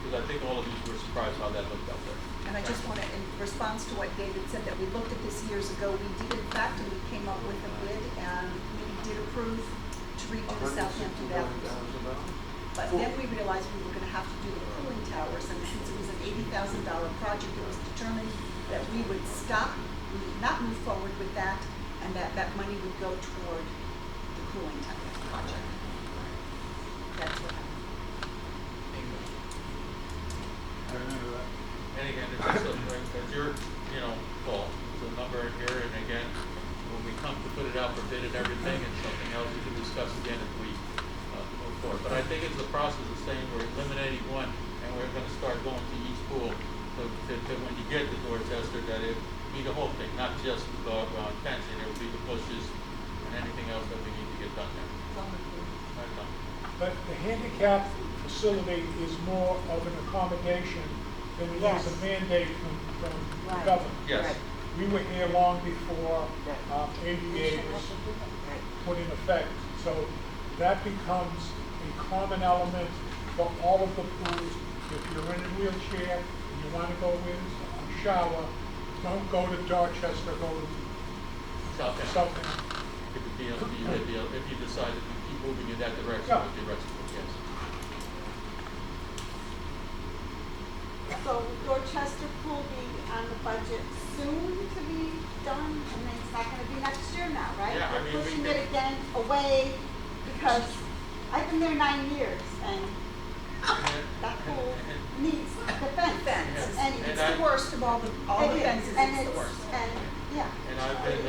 because I think all of you were surprised how that looked out there. And I just want to, in response to what David said, that we looked at this years ago, we did in fact, and we came up with a bid, and we did approve to redo the Southampton bathrooms. But then we realized we were gonna have to do the cooling towers, and since it was an $80,000 project, it was determined that we would stop, we would not move forward with that, and that money would go toward the cooling tower project. That's what happened. I remember that. And again, it's your, call. It's a number in here, and again, when we come to put it out for bid and everything, it's something else we can discuss again if we move forward. But I think it's the process of saying we're eliminating one, and we're gonna start going to each pool, so to when you get to Dorchester, that it be the whole thing, not just the doggone fencing, it will be the bushes and anything else that we need to get done there. Right, Tom? But the handicap facility is more of an accommodation than it Yes. is a mandate from the Right. government. Yes. We were here long before ADA was Right. put in effect. So that becomes a common element for all of the pools. If you're in a wheelchair and you want to go in a shower, don't go to Dorchester, go to Southampton. Southampton. If you decide to keep moving in that direction Yeah. with the rest of it, yes. So Dorchester Pool be on the budget soon to be done, and then it's not gonna be next year now, right? Yeah, I We're mean, we pushing can- it again away, because I've been there 9 years, and that pool needs defense. Fence, And it's the worst of all the fences, and it's the worst. And, yeah. And I've been,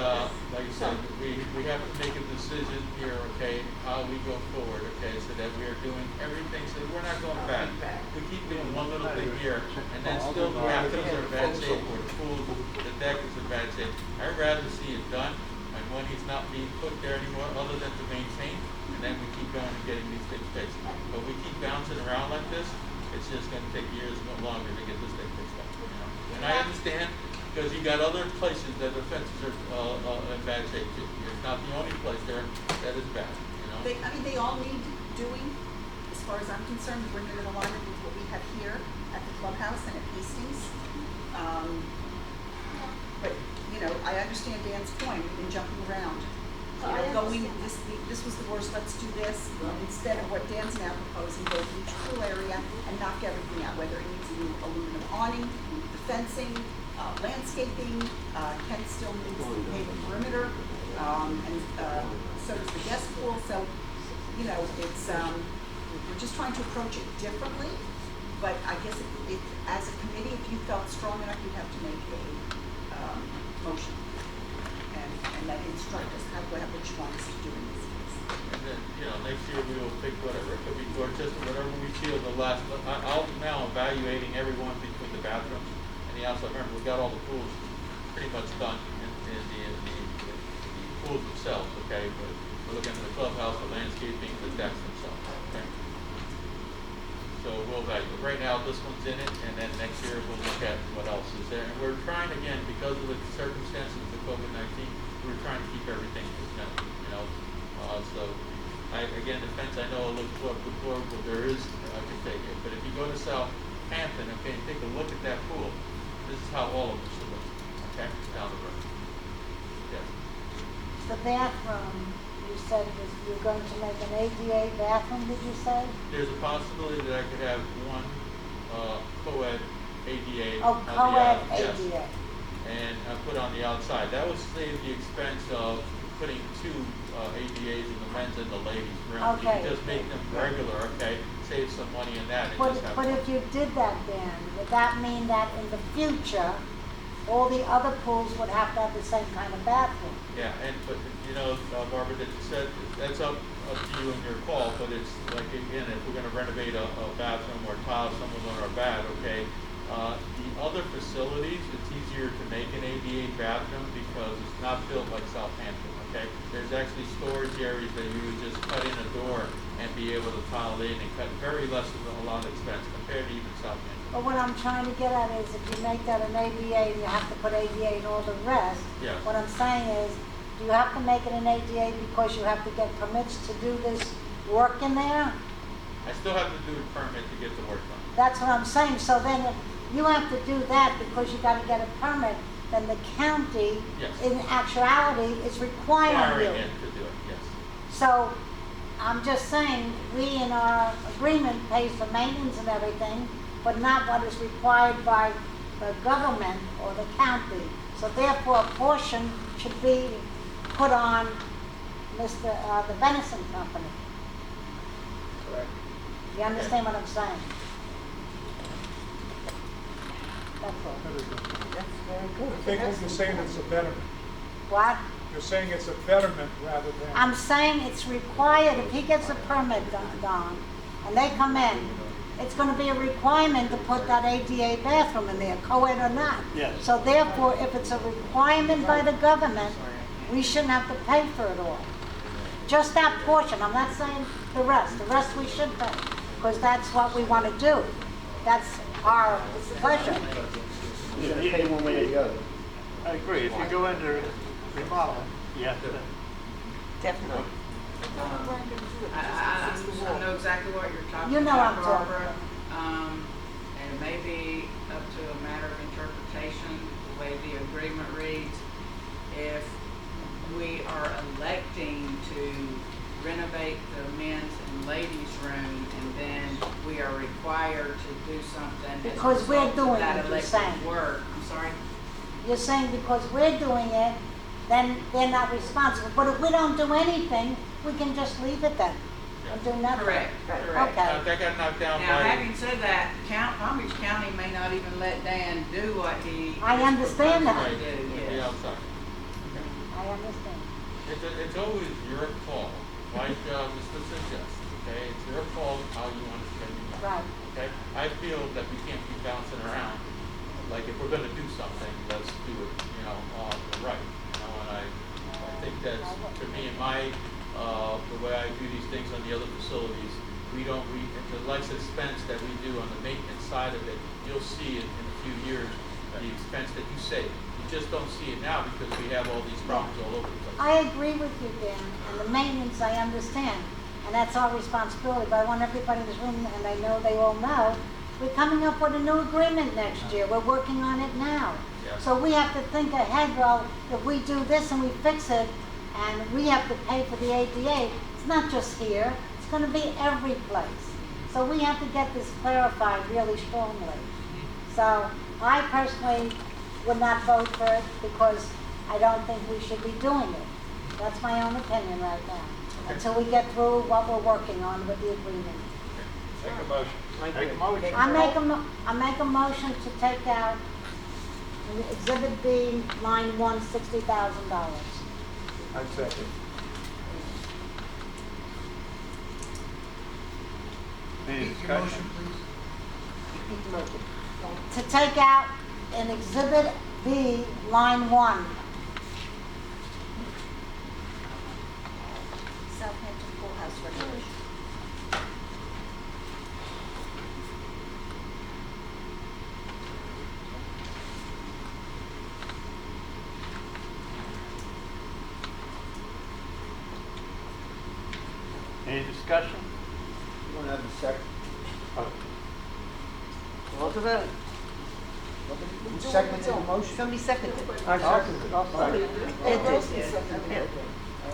like I said, we have to make a decision here, okay, how we go forward, okay, so that we are doing everything, so we're not going back. We keep doing one little thing here, and then still the bathrooms are in bad shape, or the pool, the deck is in bad shape. I'd rather see it done, and when he's not being put there anymore, other than to maintain, and then we keep going and getting these things fixed. But we keep bouncing around like this, it's just gonna take years longer to get this thing fixed up, you know? And I understand, because you got other places that the fences are, in bad shape too. It's not the only place there that is bad, you know? They all need doing, as far as I'm concerned, bring it in alignment with what we have here at the clubhouse and at Hastings. But, you know, I understand Dan's point, we've been jumping around. You know, this was the worst, let's do this, instead of what Dan's now proposing, go to each pool area and knock everything out, whether it needs a new aluminum awning, the fencing, landscaping, Ken still needs to pave the perimeter, and so does the guest pool, so, you know, it's, we're just trying to approach it differently, but I guess if as a committee, if you felt strong enough, you'd have to make a, motion, and then instruct us what you want us to do in this case. And then, you know, next year we will pick whatever, it could be Dorchester, whatever we feel the last, I'll now evaluating everyone between the bathrooms and the outside. Remember, we got all the pools pretty much done in the pools themselves, okay? But we're looking at the clubhouse, the landscaping, the decks themselves, okay? So we'll evaluate. Right now, this one's in it, and then next year we'll look at what else is there. And we're trying, again, because of the circumstances of COVID-19, we're trying to keep everything as known, you know? So, again, the fence, I know it looks deplorable, there is, I can take it. But if you go to Southampton, okay, and take a look at that pool, this is how all of them should look, okay, down the road. Yes. The bathroom, you said you're going to make an ADA bathroom, did you say? There's a possibility that I could have one co-ed ADA. Oh, on the co-ed yes. ADA. And put on the outside. That would save the expense of putting two ADAs in the men's and the ladies' room. You Okay. can just make them regular, okay? Save some money in that and just have But one. if you did that, Dan, would that mean that in the future, all the other pools would have to have the same kind of bathroom? Yeah, but you know, Barbara, that you said, that's up to you and your call, but it's like, again, if we're gonna renovate a bathroom or tile some of them are bad, okay? The other facilities, it's easier to make an ADA bathroom because it's not built like Southampton, okay? There's actually storage areas that you would just cut in a door and be able to tile in and cut very less of a lot of expense compared to even Southampton. But what I'm trying to get at is if you make that an ADA, you have to put ADA in all the rest. Yes. What I'm saying is, do you have to make it an ADA because you have to get permits to do this work in there? I still have to do a permit to get the work done. That's what I'm saying. So then if you have to do that because you got to get a permit, then the county, Yes. in actuality, is requiring Requiring you. it to do it, yes. So I'm just saying, we in our agreement pays for maintenance and everything, but not what is required by the government or the county. So therefore, a portion should be put on the Benison Company. Correct. You understand what I'm saying? That's all. That's very good. I think what you're saying is a betterment. What? You're saying it's a betterment rather than. I'm saying it's required, if he gets a permit done, and they come in, it's gonna be a requirement to put that ADA bathroom in there, co-ed or not. Yes. So therefore, if it's a requirement by the government, we shouldn't have to pay for it all. Just that portion, I'm not saying the rest we should pay, because that's what we wanna do. That's our pleasure. You're gonna pay one way or the other. I agree, if you go into remodel, you have to. Definitely. I know exactly what you're talking about, You know what I'm talking Barbara. And it may be up to a matter of interpretation, the way the agreement reads. If we are electing to renovate the men's and ladies' room, and then we are required to do something as a Because we're result of doing that it, you're elected saying. work. I'm sorry? You're saying because we're doing it, then they're not responsible. But if we don't do anything, we can just leave it then and do nothing. Correct, correct. Okay. That got knocked down Now, by. having said that, Palm Beach County may not even let Dan do what he. I is understand that. proposing to do, The yes. outside. I understand. It's always your call. My job is to suggest, okay? It's your call how you want to spend your money. Right. Okay? I feel that we can't be bouncing around. Like if we're gonna do something, let's do it, you know, right. You know, and I think that's, to me, in my, the way I do these things on the other facilities, the less expense that we do on the maintenance side of it, you'll see it in a few years, the expense that you save. You just don't see it now because we have all these problems all over the place. I agree with you, Dan, and the maintenance, I understand, and that's our responsibility, but I want everybody in this room, and I know they all know, we're coming up with a new agreement next year, we're working on it now. Yeah. So we have to think ahead, well, if we do this and we fix it, and we have to pay for the ADA, it's not just here, it's gonna be every place. So we have to get this clarified really strongly. So I personally would not vote for it because I don't think we should be doing it. That's my own opinion right now, until we get through what we're working on with the agreement. Make a motion. Make a motion. I make a motion to take out in Exhibit B, line 1, $60,000. I second. Any Repeat your discussion? motion, please. Repeat the motion. To take out in Exhibit B, line 1. Southampton Pool House Resolution. Any discussion? You don't have a second. Call the vote. Who seconded the motion? Somebody seconded it. I second it. Ed did. Yeah.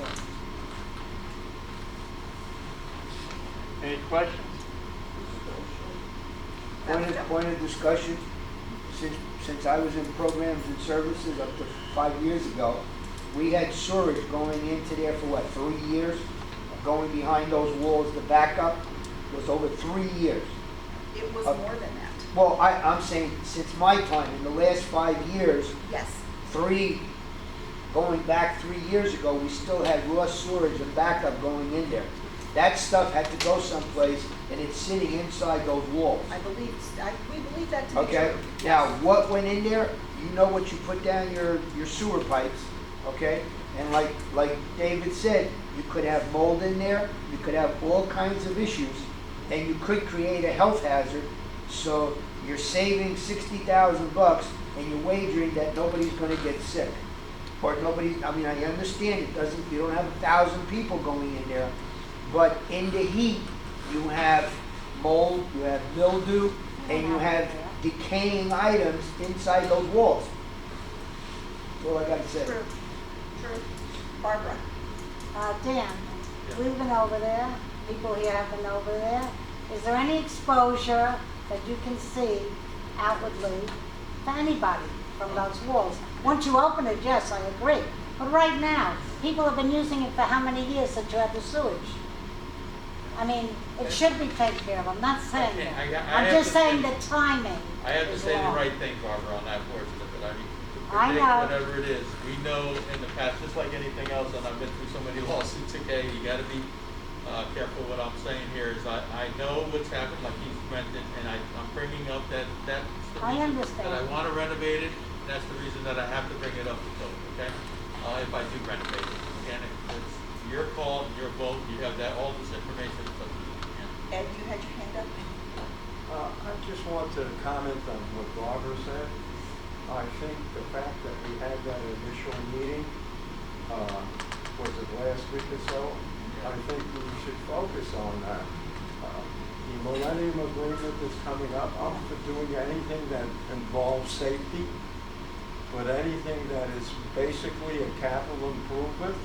Any questions? Point of discussion, since I was in programs and services up to 5 years ago, we had storage going into there for what, 3 years? Going behind those walls, the backup was over 3 years. It was more than that. Well, I'm saying since my time, in the last 5 years, Yes. going back 3 years ago, we still had raw storage and backup going in there. That stuff had to go someplace, and it's sitting inside those walls. We believe that to be true. Okay, now what went in there, you know what you put down your sewer pipes, okay? And like David said, you could have mold in there, you could have all kinds of issues, and you could create a health hazard. So you're saving $60,000 and you're wagering that nobody's gonna get sick. Or nobody, I mean, I understand you don't have 1,000 people going in there, but in the heat, you have mold, you have mildew, and you have decaying items inside those walls. That's all I gotta say. True. Barbara? Dan, we've been over there, people here have been over there. Is there any exposure that you can see outwardly to anybody from those walls? Once you open it, yes, I agree. But right now, people have been using it for how many years since you had the sewage? I mean, it should be taken care of, I'm not saying that. I'm just saying the timing I have to is say the wrong. right thing, Barbara, on that portion of it. I mean, to I predict know. whatever it is, we know in the past, just like anything else, and I've been through so many lawsuits, okay, you gotta be careful. What I'm saying here is I know what's happened, like he's mentioned, and I'm bringing up that's the I reason understand. that I wanna renovate it, and that's the reason that I have to bring it up to code, okay? If I do renovate it. Again, it's your call, your vote, you have all this information, it's up to you. Yeah. Ed, you had your hand up? I just want to comment on what Barbara said. I think the fact that we had that initial meeting, was it last week or so? I think we should focus on that. The Millennium Agreement that's coming up, I'm for doing anything that involves safety, but anything that is basically a capital improvement.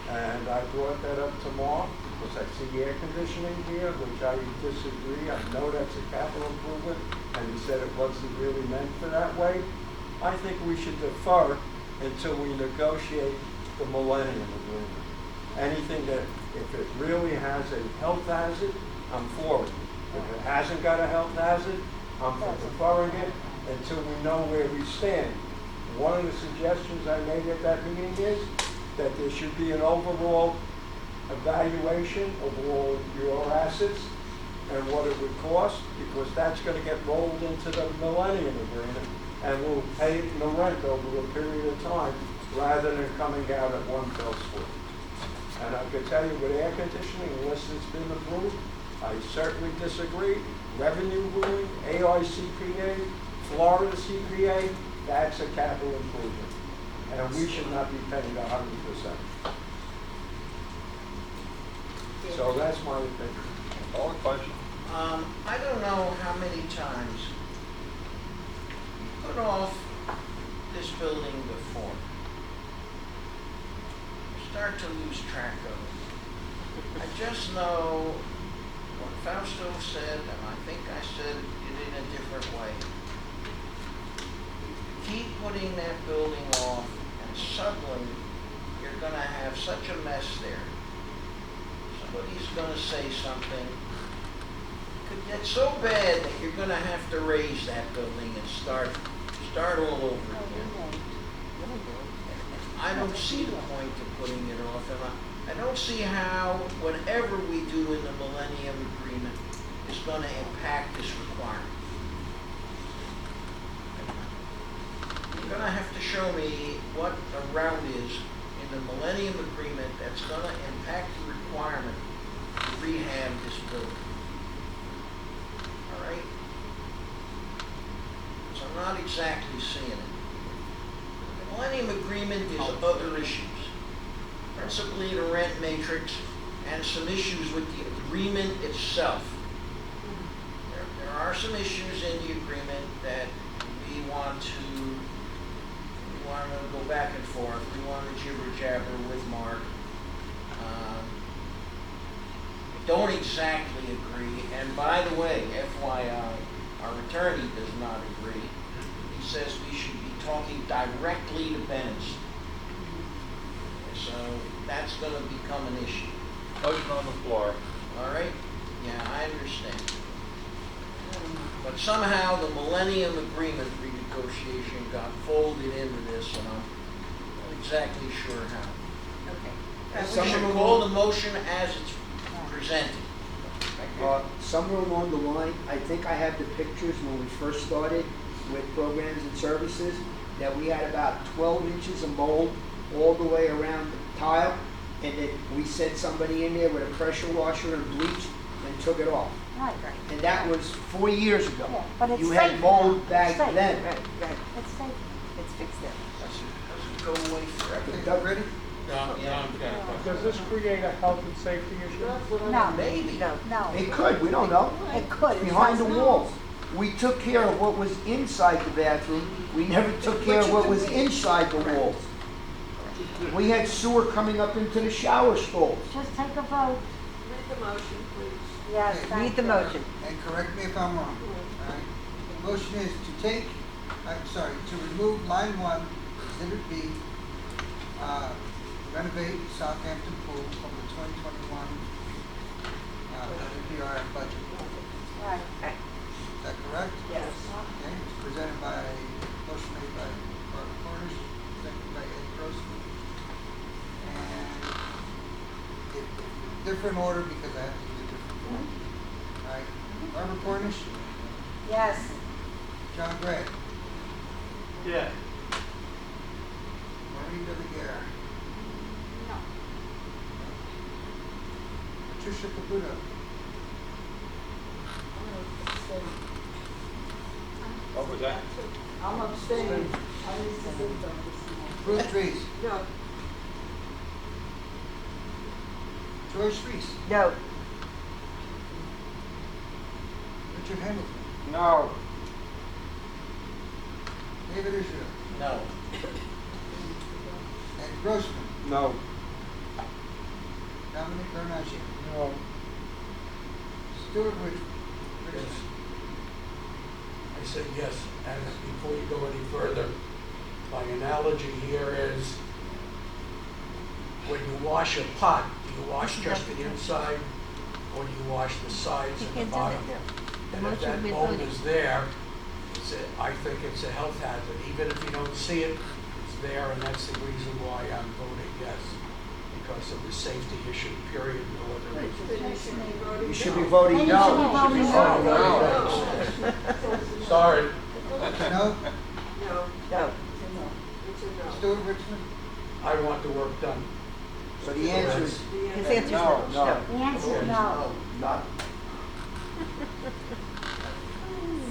And I brought that up to Mark because I see air conditioning here, which I disagree. I know that's a capital improvement, and he said it wasn't really meant for that way. I think we should defer until we negotiate the Millennium Agreement. Anything that, if it really has a health hazard, I'm for it. If it hasn't got a health hazard, I'm for deferring it until we know where we stand. One of the suggestions I made at that meeting is that there should be an overall evaluation of all your assets and what it would cost, because that's going to get rolled into the Millennium Agreement, and we'll pay it in the rent over a period of time rather than coming out at one fell swoop. And I can tell you with air conditioning, unless it's been approved, I certainly disagree. Revenue ruling, AICPA, Florida CPA, that's a capital improvement. And we should not be paying 100%. So that's my opinion. All the question. I don't know how many times you put off this building before. You start to lose track of it. I just know what Fausto said, and I think I said it in a different way. Keep putting that building off, and suddenly you're gonna have such a mess there. Somebody's gonna say something. Could get so bad that you're gonna have to raise that building and start all over again. I don't see the point of putting it off, and I don't see how whatever we do in the Millennium Agreement is gonna impact this requirement. You're gonna have to show me what the route is in the Millennium Agreement that's gonna impact the requirement to rehab this building. All right? So I'm not exactly seeing it. The Millennium Agreement is other issues, principally the rent matrix and some issues with the agreement itself. There are some issues in the agreement that we want to go back and forth. We want to jibber jabber with Mark. Don't exactly agree, and by the way, FYI, our attorney does not agree. He says we should be talking directly to Bennis. So that's going to become an issue. Motion on the floor. All right? Yeah, I understand. But somehow the Millennium Agreement renegotiation got folded into this, and I'm not exactly sure how. Okay. We should call the motion as it's presented. Somewhere along the line, I think I have the pictures when we first started with programs and services, that we had about 12 inches of mold all the way around the tile, and that we sent somebody in there with a pressure washer and bleach and took it off. Right. And that was 4 years ago. Yeah, but it's You safe had mold now. back It's safe. then. Right. It's safe. It's fixed now. Doesn't go away forever. Okay, Doug, ready? Does this create a health and safety issue? No. Maybe. No. No. It could, we don't know. It could. Behind the walls. We took care of what was inside the bathroom. We never took care of what was inside the walls. We had sewer coming up into the shower stalls. Just take a vote. Read the motion, please. Yes, Okay. thank Read the you. motion. And correct me if I'm wrong, all right? The motion is to to remove line 1, exhibit B, renovate Southampton pool from the 2021 WPR budget. Right. Is that correct? Yes. Okay, it's presented by, motion made by Barbara Cornish, seconded by Ed Grossman. And different order because I have to use a different form. All right, Barbara Cornish, Yes. John Gray, Yeah. Maureen Delaguerre, No. Patricia Caputo, What was that? I'm abstaining. I need to think on this more. Bruce Trees, No. George Reese, No. Richard Hamilton, No. David Israel, No. Ed Grossman, No. Dominic Bernacchi, No. Stuart Richmond. I say yes, and before you go any further, my analogy here is when you wash a pot, do you wash just the inside or do you wash the sides You and can't the do bottom? that now. The And if motion that will be mold voted. is there, I think it's a health hazard, even if you don't see it, it's there, and that's the reason why I'm voting yes, because of the safety issue, period, no other reason. You should be voting Maybe no. you should be voting no. Sorry. No, No. Stuart Richmond, I want the work done. So the answer is His answer is No, no. no. The answer is no. none.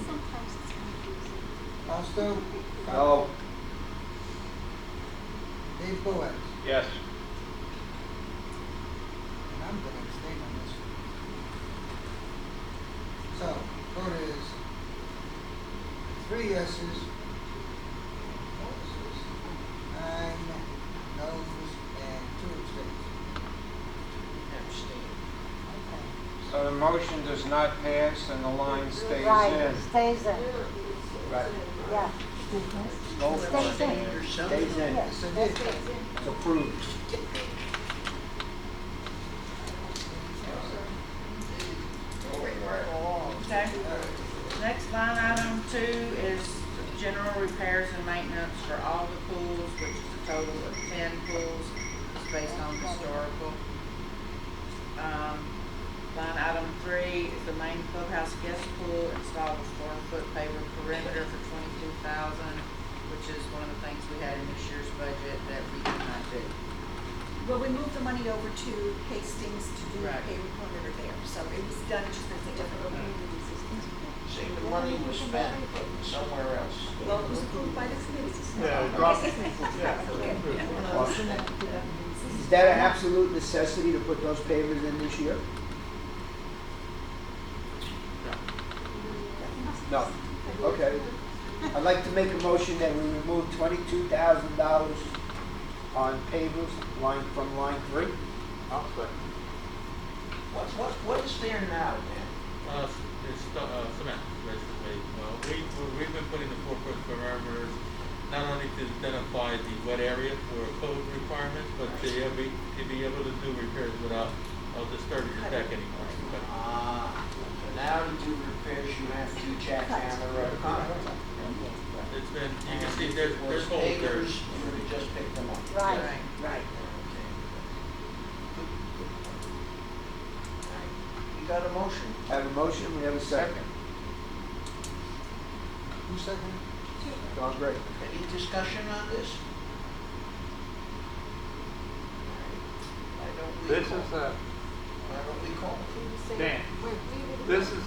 Sometimes it's confusing. Costo? No. Dave Boaz? Yes. And I'm gonna abstain on this. So, vote is 3 yeses, 9 noes, and 2 abstains. Abstain. So the motion does not pass and the line stays Right, in. stays in, Right. yeah. Go for Stays it. in. Stays in. Yes, that stays in. It's approved. Moving right along. Okay. Next line item 2 is general repairs and maintenance for all the pools, which is a total of 10 pools. It's based on historical. Line item 3 is the main clubhouse guest pool, install a 4-foot paver perimeter for $22,000, which is one of the things we had in this year's budget that we did not do. Well, we moved the money over to Hastings to do the Right. pay perimeter there, so it was done just as a different. See, the money was spent somewhere else. Well, it was approved by the committee. Yeah, drop it. Is that an absolute necessity to put those pavers in this year? No. Okay. I'd like to make a motion that we remove $22,000 on pavers from line 3. I'll second. What is there now, Dan? It's cement, basically. We've been putting the 4-foot perimeters not only to identify the wet area for code requirements, but to be able to do repairs without disturbing the deck anymore. But So now to do repairs, you have to jackhammer a concrete. it's been, you can see there's Was holes there. pavers, you would have just picked them up. Right, Right. You got a motion? I have a motion, we have a second. Who seconded? Don Gray. Any discussion on this? I don't This recall. is I don't recall. Dan, this is,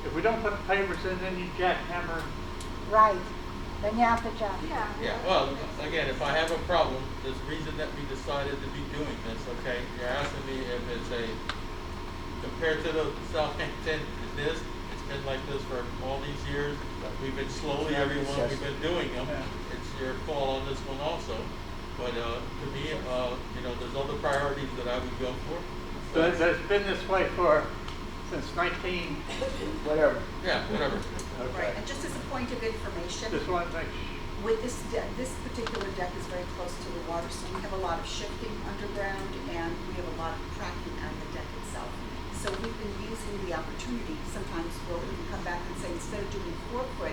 if we don't put pavers in, then you jackhammer. right. Then you have to jack. Yeah, well, again, if I have a problem, there's a reason that we decided to be doing this, okay? You're asking me if it's compared to the Southampton, it's been like this for all these years. We've been slowly, everyone, we've been doing them. It's your call on this one also. But, to me, there's other priorities that I would go for. So it's been this way since 19, Whatever. Yeah, whatever. Right, and just as a point of information, just one thing. with this particular deck is very close to the water, so we have a lot of shifting underground and we have a lot of cracking on the deck itself. So we've been using the opportunity, sometimes we'll even come back and say, instead of doing 4 foot,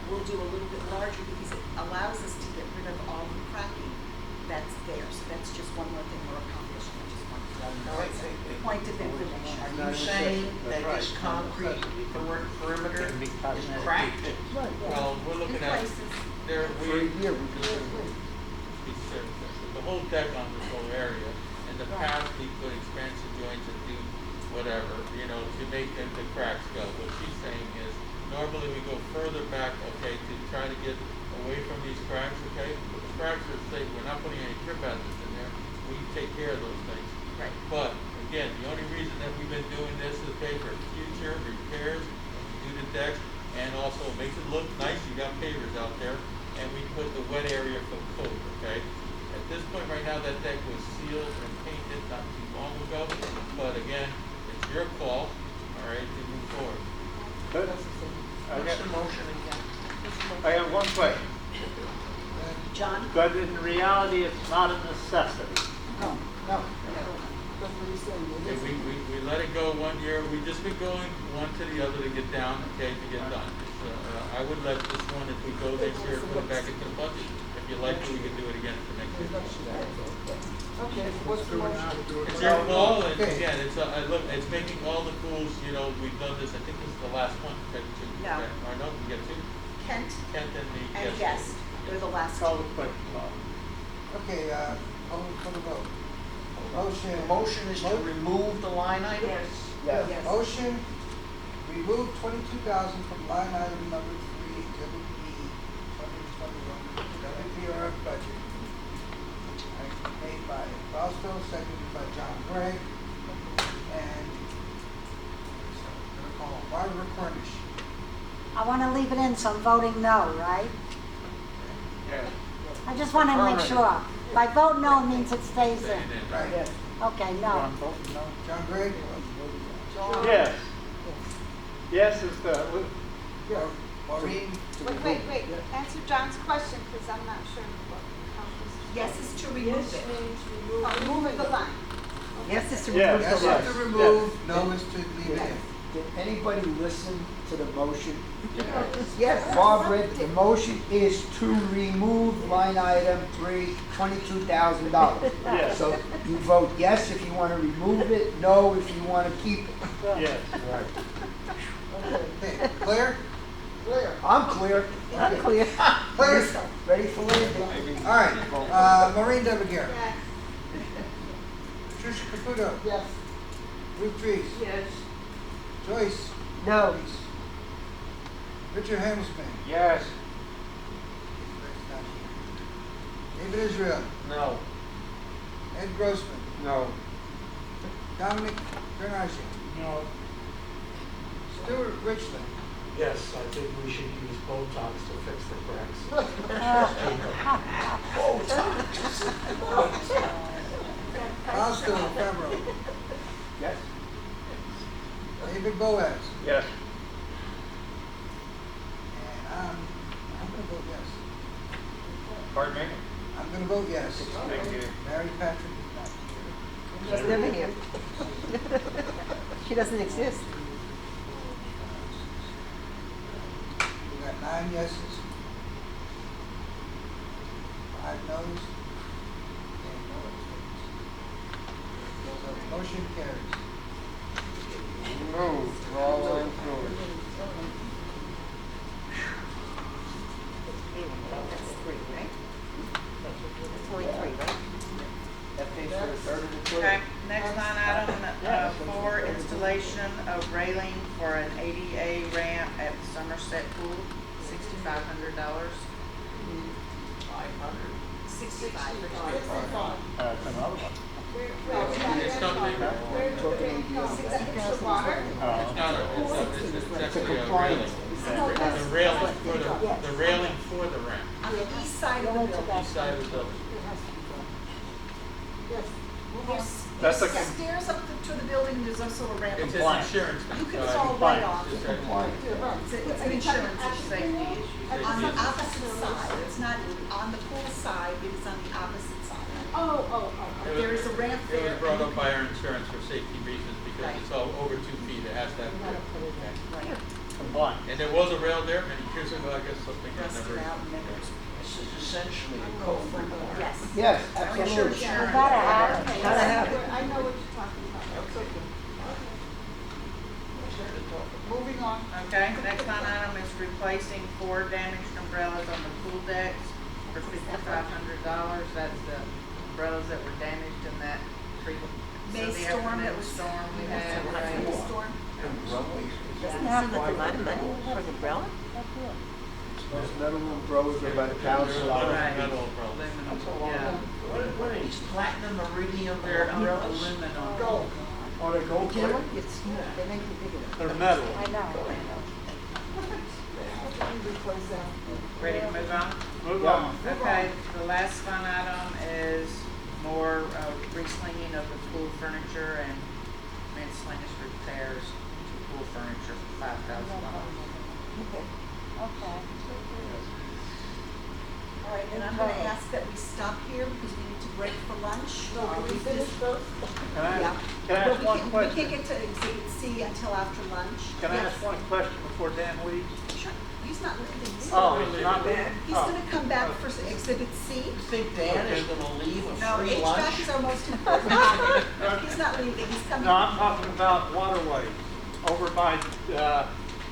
we'll do a little bit larger because it allows us to get rid of all the cracking that's there. So that's just one more thing we're accomplishing. I just wanted to point of information. Are you saying that this concrete perimeter is cracked? Well, we're looking In at, places. there, For a year, we the whole deck on this whole area. In the past, we put expansion joints and do whatever, to make the cracks go. What she's saying is, normally we go further back, okay, to try to get away from these cracks, okay? But the cracks are safe, we're not putting any trip hazards in there, we take care of those things. Right. But, again, the only reason that we've been doing this is pay for future repairs, we do the decks, and also it makes it look nice, you got pavers out there, and we put the wet area for code, okay? At this point right now, that deck was sealed and painted not too long ago, but again, it's your call, all right, to move forward. What's the motion again? I have one question. John? But in reality, it's not a necessity. No. That's what he's saying. It Okay, is- we let it go 1 year, we've just been going one to the other to get down, okay, to get done. I would let this one, if we go next year, put it back into the budget. If you like it, we can do it again for next year. Okay, what's the motion? It's your call, and Okay. again, look, it's making all the pools, we've done this, I think this is the last one, okay, two, No. okay, or no, we get 2? Kent Kent and the and guest. Guest. They're the last Call two. the question, Bob. Okay, call for the vote. Motion. The motion is to remove the line item? Yes. Motion, remove 22,000 from line item number 3, Exhibit B, 2021, WPRF budget. Made by Bosco, seconded by John Gregg, and gonna call Barbara Cornish. I want to leave it in, so I'm voting no, right? Yes. I just want to make sure. If I vote no, it means it stays in. Right. Okay, no. John voting no? John Gregg? Yes. Yes is the, Maureen? Wait, answer John's question, because I'm not sure what, how this is. Yes is to remove it. Remove the line. Yes, is to Yes. remove Yes the line. is to remove, no is to leave it in. Did anybody listen to the motion? Yes. Barbara, the motion is to remove line item 3, $22,000. Yes. So you vote yes if you want to remove it, no if you want to keep it. yes. Okay, clear? I'm clear. I'm clear. Clear? Ready for landing? All right, Maureen Debeguer. Yes. Patricia Caputo. Yes. Ruth Reese. Yes. Joyce. No. Richard Hamilton. Yes. David Israel. No. Ed Grossman. No. Dominic Bernardi. No. Stuart Richland. Yes, I think we should use Botox to fix the cracks. Fausto Fabro. Yes. David Boaz. Yes. And I'm gonna vote yes. Pardon me? I'm gonna vote yes. Thank you. Mary Patrick is not here. She's never here. She doesn't exist. We got 9 yeses. 5 noes. And no abstentions. So motion carries. Move, draw line through it. That's 3, right? That's only 3, right? That pays for the third of the Okay, next line item, for installation of railing for an ADA ramp at the Somerset Pool, $6,500. 500. 65. That's another one. It's not big. It's the water. It's actually a railing. The railing for the ramp. On the east side of the building. East side of the building. That's There's a- stairs up to the building, there's also a ramp. It's Compliant. his insurance. You can thing, so fall I- right off. Just right. It's an insurance issue. Safety issue. On the opposite side, it's not on the pool side, it is on the opposite side. Oh. There is a ramp It there. was brought up by our insurance for safety reasons because Right. it's all over 2 feet. It has that. Okay. Compliant. And there was a rail there many years ago. I guess something that Rusted never. out and then there's. This is essentially a code requirement. Yes. Yes, Our absolutely. insurance. You gotta have it. Okay, Gotta have it. I know what you're talking about. That's okay. Moving on. Okay, next line item is replacing 4 damaged umbrellas on the pool decks for $5,500. That's the umbrellas that were damaged in that May Sunday storm afternoon that was. storm we May had. storm. Doesn't it seem like a lot of money for the umbrella? Those metal umbrellas are about $1,000. Right. Metal umbrellas. Aluminum, yeah. What are these platinum iridium They're umbrellas? aluminum. Go. Oh, they're gold You know plated? what? It's, they make them big enough. They're metal. I know. Replace that. Ready to move on? Move Yeah. on. Okay, the last fun item is more reslinging of the pool furniture and miscellaneous repairs to pool furniture for $5,000. Okay. Okay. All right, and I'm gonna ask that we stop here because we need to break for lunch. So can we finish first? Can I, Yeah. can I ask one We question? can't get to exhibit C until after lunch. Can I Yes. ask one question before Dan leaves? Sure, he's not leaving. Oh, is it not Dan? He's gonna come back for exhibit C. You think Dan is gonna leave a No, free HVAC lunch? is our most important. He's not leaving, he's coming. No, I'm talking about waterways over by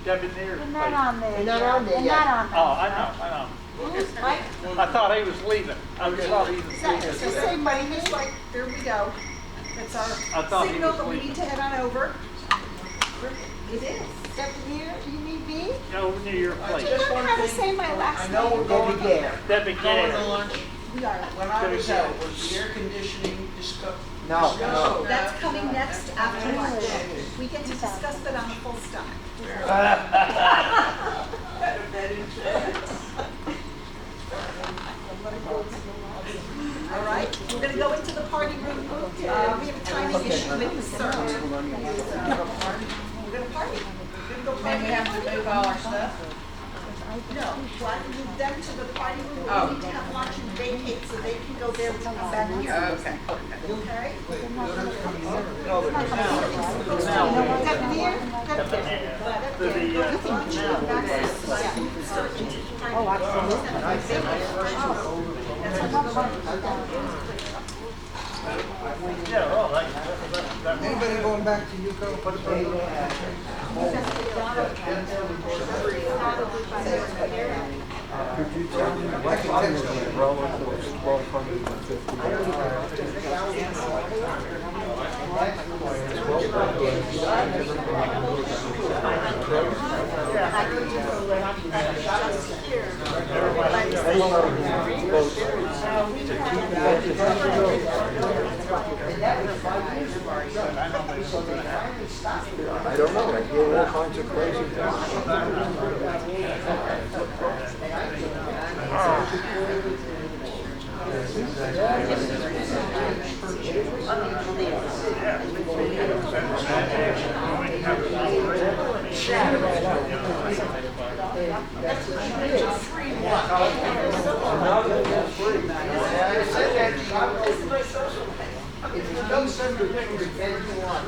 Debonair's They're place. not on there. They're not on there They're yet. not on there. Oh, I know. Who's Mike? I thought he was leaving. I thought he was Is that, leaving. so say my name is like, there we go. That's I our thought he signal was that we leaving. need to head on over. It is. Stephanie, you need me? Go near your place. You don't know how to say my last I know name. we're going to, Debbie going to Gale. lunch. We are. When I was out, was the air conditioning discussed? No. That's coming next after lunch. We get to discuss that on a full stop. All right, we're gonna go into the party room. We have a timing issue with the search. We're gonna party. We're gonna party. And we have to move all our stuff? No, well, I move them to the party room. Oh. We need to have lunch and vacate so they can go there to come back here. Okay. Okay? Anybody going back to Yuko? Could you tell me what time is it relative to 1200? I don't know, I hear all kinds of crazy If you don't send the pictures, then you want.